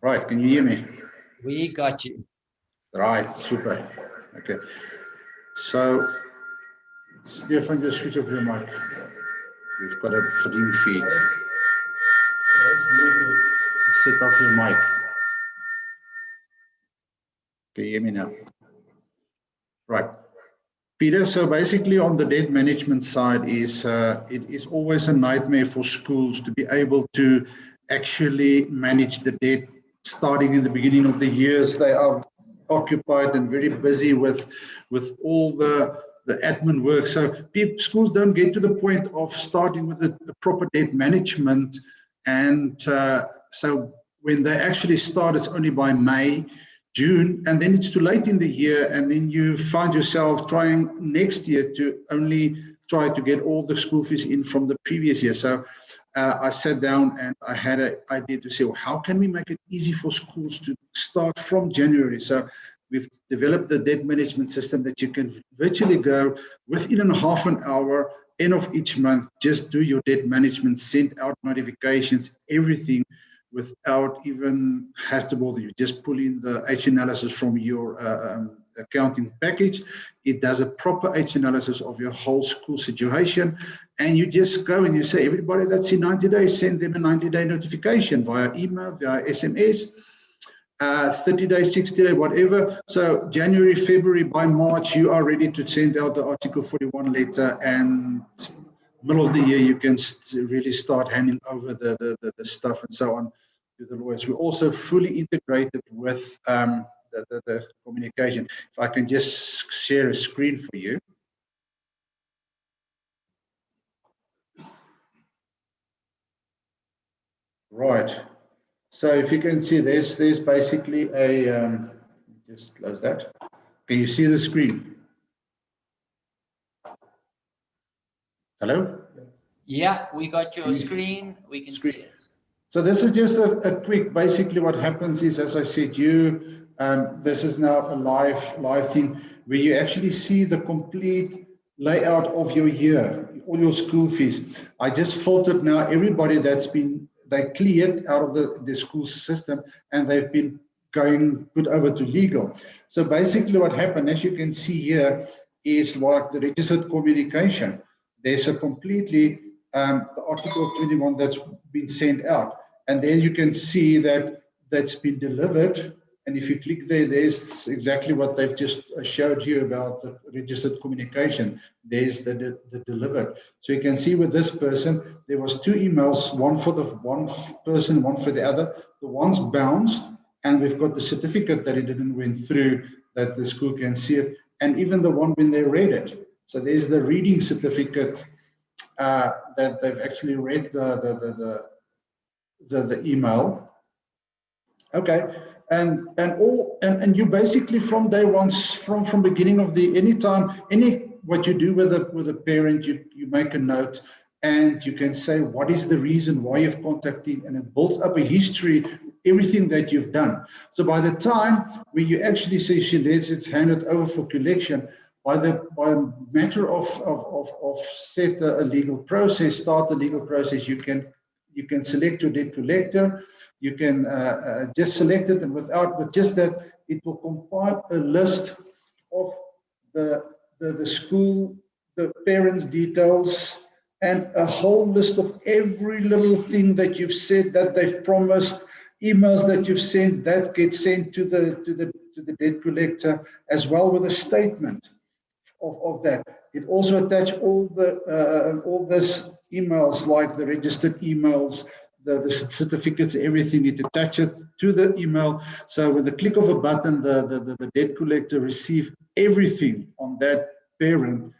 K: Right, can you hear me?
G: We got you.
K: Right, super. Okay. So, Stefan, just switch off your mic. We've got a stream feed. Set off your mic. Can you hear me now? Right. Peter, so basically on the debt management side is it is always a nightmare for schools to be able to actually manage the debt starting in the beginning of the years. They are occupied and very busy with all the admin work. So schools don't get to the point of starting with the proper debt management. And so when they actually start, it's only by May, June, and then it's too late in the year. And then you find yourself trying next year to only try to get all the school fees in from the previous year. So I sat down and I had an idea to say, well, how can we make it easy for schools to start from January? So we've developed the debt management system that you can virtually go within half an hour, end of each month, just do your debt management, send out notifications, everything without even have to bother you. Just pull in the H analysis from your accounting package. It does a proper H analysis of your whole school situation. And you just go and you say, everybody that's in 90 days, send them a 90-day notification via email, via SMS, 30 days, 60 days, whatever. So January, February, by March, you are ready to send out the Article 41 letter, and middle of the year, you can really start handing over the stuff and so on to the lawyers. We're also fully integrated with the communication. If I can just share a screen for you. Right. So if you can see, there's basically a, just close that. Can you see the screen? Hello?
G: Yeah, we got your screen. We can see it.
K: So this is just a quick, basically what happens is, as I said, this is now a live thing where you actually see the complete layout of your year, all your school fees. I just filtered now everybody they cleared out of the school system, and they've been put over to legal. So basically what happened, as you can see here, is like the registered communication. There's a completely, the Article 21 that's been sent out. And then you can see that that's been delivered. And if you click there, there's exactly what they've just showed you about the registered communication. There's the delivered. So you can see with this person, there was 2 emails, one for the one person, one for the other. The one's bounced, and we've got the certificate that it didn't went through, that the school can see it. And even the one when they read it. So there's the reading certificate that they've actually read the email. Okay, and you basically from day one, from beginning of what you do with a parent, you make a note, and you can say what is the reason why you've contacted, and it builds up a history, everything that you've done. So by the time when you actually say she lets it handed over for collection, by a matter of set a legal process, start the legal process, you can select your debt collector. You can just select it, and with just that, it will compile a list of the school, the parents' details, and a whole list of every little thing that you've said that they've promised, emails that you've sent that get sent to the debt collector, as well with a statement of that. It also attaches all this emails, like the registered emails, the certificates, everything. It attaches it to the email. So with the click of a button, the debt collector receives everything on that parent,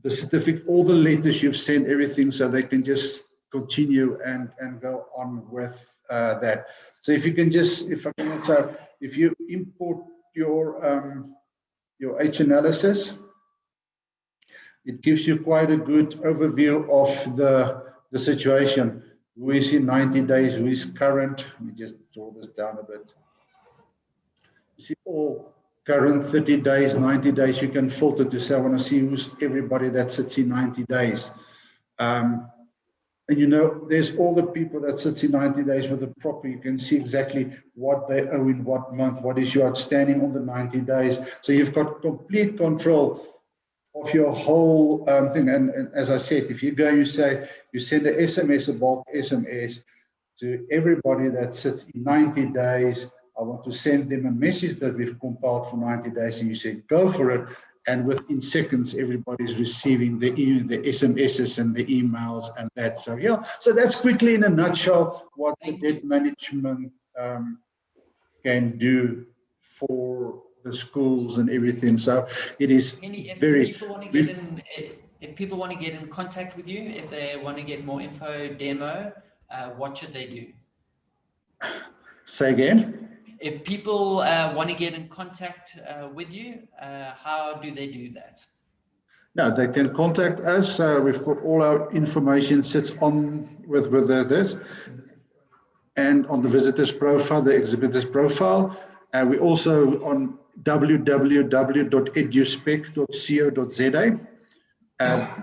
K: the certificate, all the letters you've sent, everything, so they can just continue and go on with that. So if you can if you import your H analysis, it gives you quite a good overview of the situation. Who is in 90 days, who is current. Let me just draw this down a bit. You see all current 30 days, 90 days. You can filter to say, I want to see who's everybody that sits in 90 days. And there's all the people that sits in 90 days with a proper, you can see exactly what they owe in what month, what is your outstanding on the 90 days. So you've got complete control of your whole thing. And as I said, if you go, you send a SMS, a bulk SMS to everybody that sits in 90 days. I want to send them a message that we've compiled for 90 days, and you say, go for it. And within seconds, everybody's receiving the SMSs and the emails and that. So, yeah, so that's quickly in a nutshell what the debt management can do for the schools and everything. So it is very.
G: If people want to get in contact with you, if they want to get more info, demo, what should they do?
K: Say again.
G: If people want to get in contact with you, how do they do that?
K: No, they can contact us. We've got all our information sits on with this, and on the visitors profile, the exhibitors profile. We also on www.eduspec.co.za.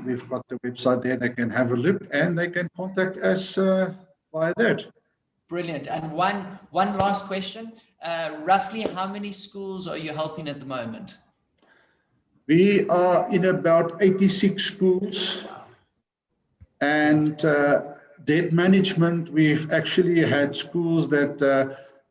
K: We've got the website there. They can have a look, and they can contact us via that.
G: Brilliant. And one last question. roughly how many schools are you helping at the moment?
K: We are in about 86 schools, and debt management, we've actually had schools that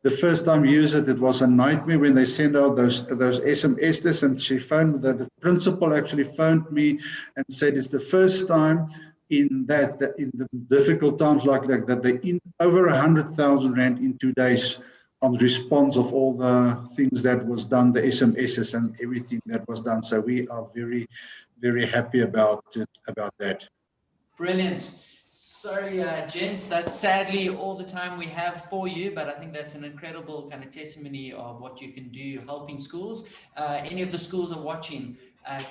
K: the first time use it was a nightmare when they send out those SMSs, and the principal actually phoned me and said it's the first time in the difficult times like that they in over 100,000 rand in 2 days on response of all the things that was done, the SMSs and everything that was done. So we are very, very happy about that.
G: Brilliant. Sorry, gents, that's sadly all the time we have for you, but I think that's an incredible kind of testimony of what you can do helping schools. Any of the schools are watching,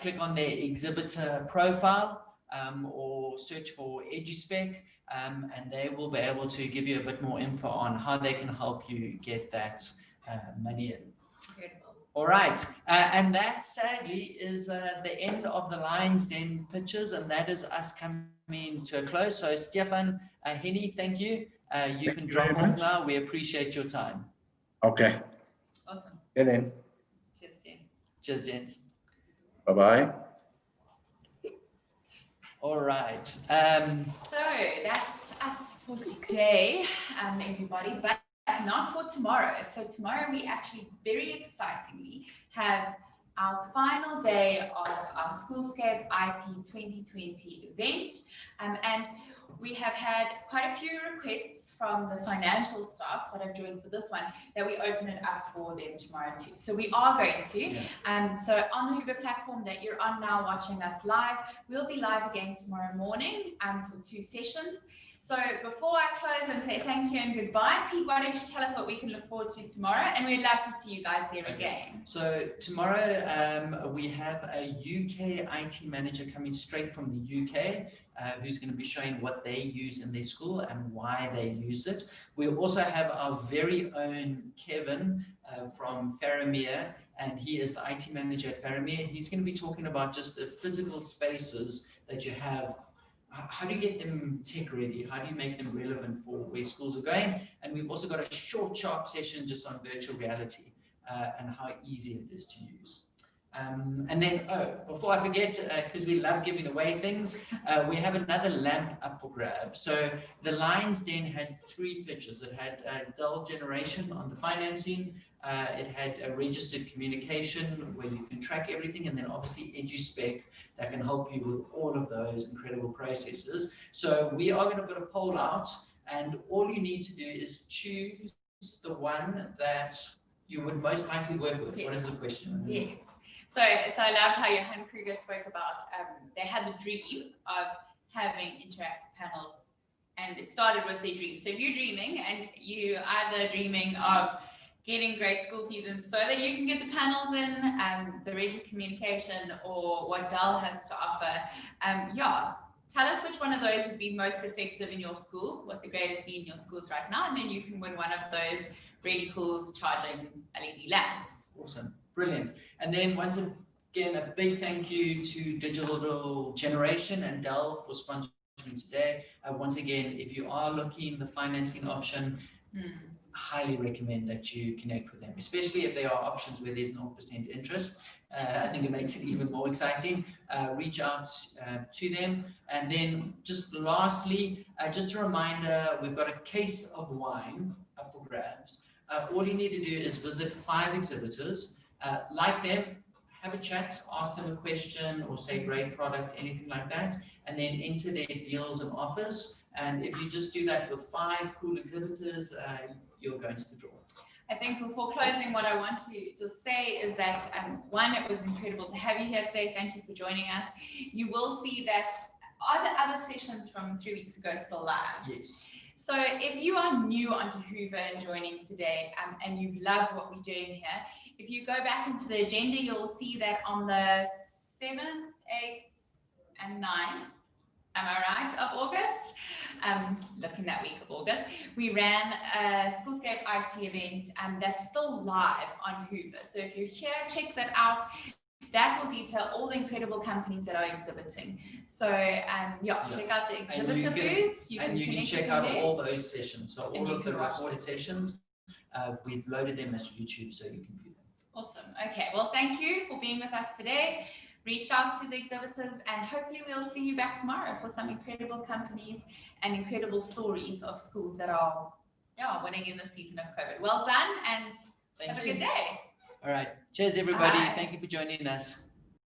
G: click on their exhibitor profile or search for EduSpec, and they will be able to give you a bit more info on how they can help you get that money in.
A: Incredible.
G: All right, and that sadly is the end of the Lions Den pitches, and that is us coming to a close. So Stefan, Henny, thank you. You can drop off now. We appreciate your time.
K: Okay.
A: Awesome.
K: And then.
A: Cheers, Jen.
G: Cheers, gents.
K: Bye-bye.
G: All right.
A: So that's us for today, everybody, but not for tomorrow. So tomorrow we actually very excitingly have our final day of our Schoolscape IT 2020 event. And we have had quite a few requests from the financial staff that have joined for this one that we open it up for them tomorrow too. So we are going to. Yeah. So on the Hoover platform that you're on now watching us live, we'll be live again tomorrow morning for 2 sessions. So before I close and say thank you and goodbye, Pete, why don't you tell us what we can look forward to tomorrow? And we'd love to see you guys there again.
G: So tomorrow we have a UK IT manager coming straight from the UK who's going to be showing what they use in their school and why they use it. We'll also have our very own Kevin from Faramir, and he is the IT manager at Faramir. He's going to be talking about just the physical spaces that you have. How do you get them tech ready? How do you make them relevant for where schools are going? And we've also got a short, sharp session just on virtual reality and how easy it is to use. And then, before I forget, because we love giving away things, we have another lamp up for grabs. So the Lions Den had 3 pitches. It had Dell Generation on the financing. It had a registered communication where you can track everything, and then obviously EduSpec that can help you with all of those incredible processes. So we are going to put a poll out, and all you need to do is choose the one that you would most likely work with. Yes. What is the question?
A: Yes. So I love how Johan Kruger spoke about they had the dream of having interactive panels, and it started with their dream. So if you're dreaming, and you either dreaming of getting great school fees in so that you can get the panels in, the rigid communication, or what Dell has to offer, tell us which one of those would be most effective in your school, what the greatest need in your schools right now, and then you can win one of those really cool charging LED lamps.
G: Awesome. Brilliant. And then once again, a big thank you to Digital Generation and Dell for sponsoring today. Once again, if you are looking the financing option, highly recommend that you connect with them, especially if there are options where there's 0% interest. I think it makes it even more exciting. Reach out to them. And then just lastly, just a reminder, we've got a case of wine up for grabs. All you need to do is visit 5 exhibitors, like them, have a chat, ask them a question, or say great product, anything like that, and then enter their deals and offers. And if you just do that with 5 cool exhibitors, you'll go into the draw.
A: I think before closing, what I want to just say is that, one, it was incredible to have you here today. Thank you for joining us. You will see that are the other sessions from 3 weeks ago still live?
G: Yes.
A: So if you are new onto Hoover and joining today, and you've loved what we're doing here, if you go back into the agenda, you'll see that on the 7th, 8th, and 9th, am I right, of August? Look in that week of August, we ran a Schoolscape IT event, and that's still live on Hoover. So if you're here, check that out. That will detail all the incredible companies that are exhibiting. So check out the exhibitor booths.
G: You can check out all those sessions. So all of the recorded sessions, we've loaded them as YouTube so you can view them.
A: Awesome. Okay. Well, thank you for being with us today. Reach out to the exhibitors and hopefully we'll see you back tomorrow for some incredible companies and incredible stories of schools that are winning in the season of COVID. Well done and have a good day.
G: All right. Cheers, everybody.
A: Bye.
G: Thank you for joining us.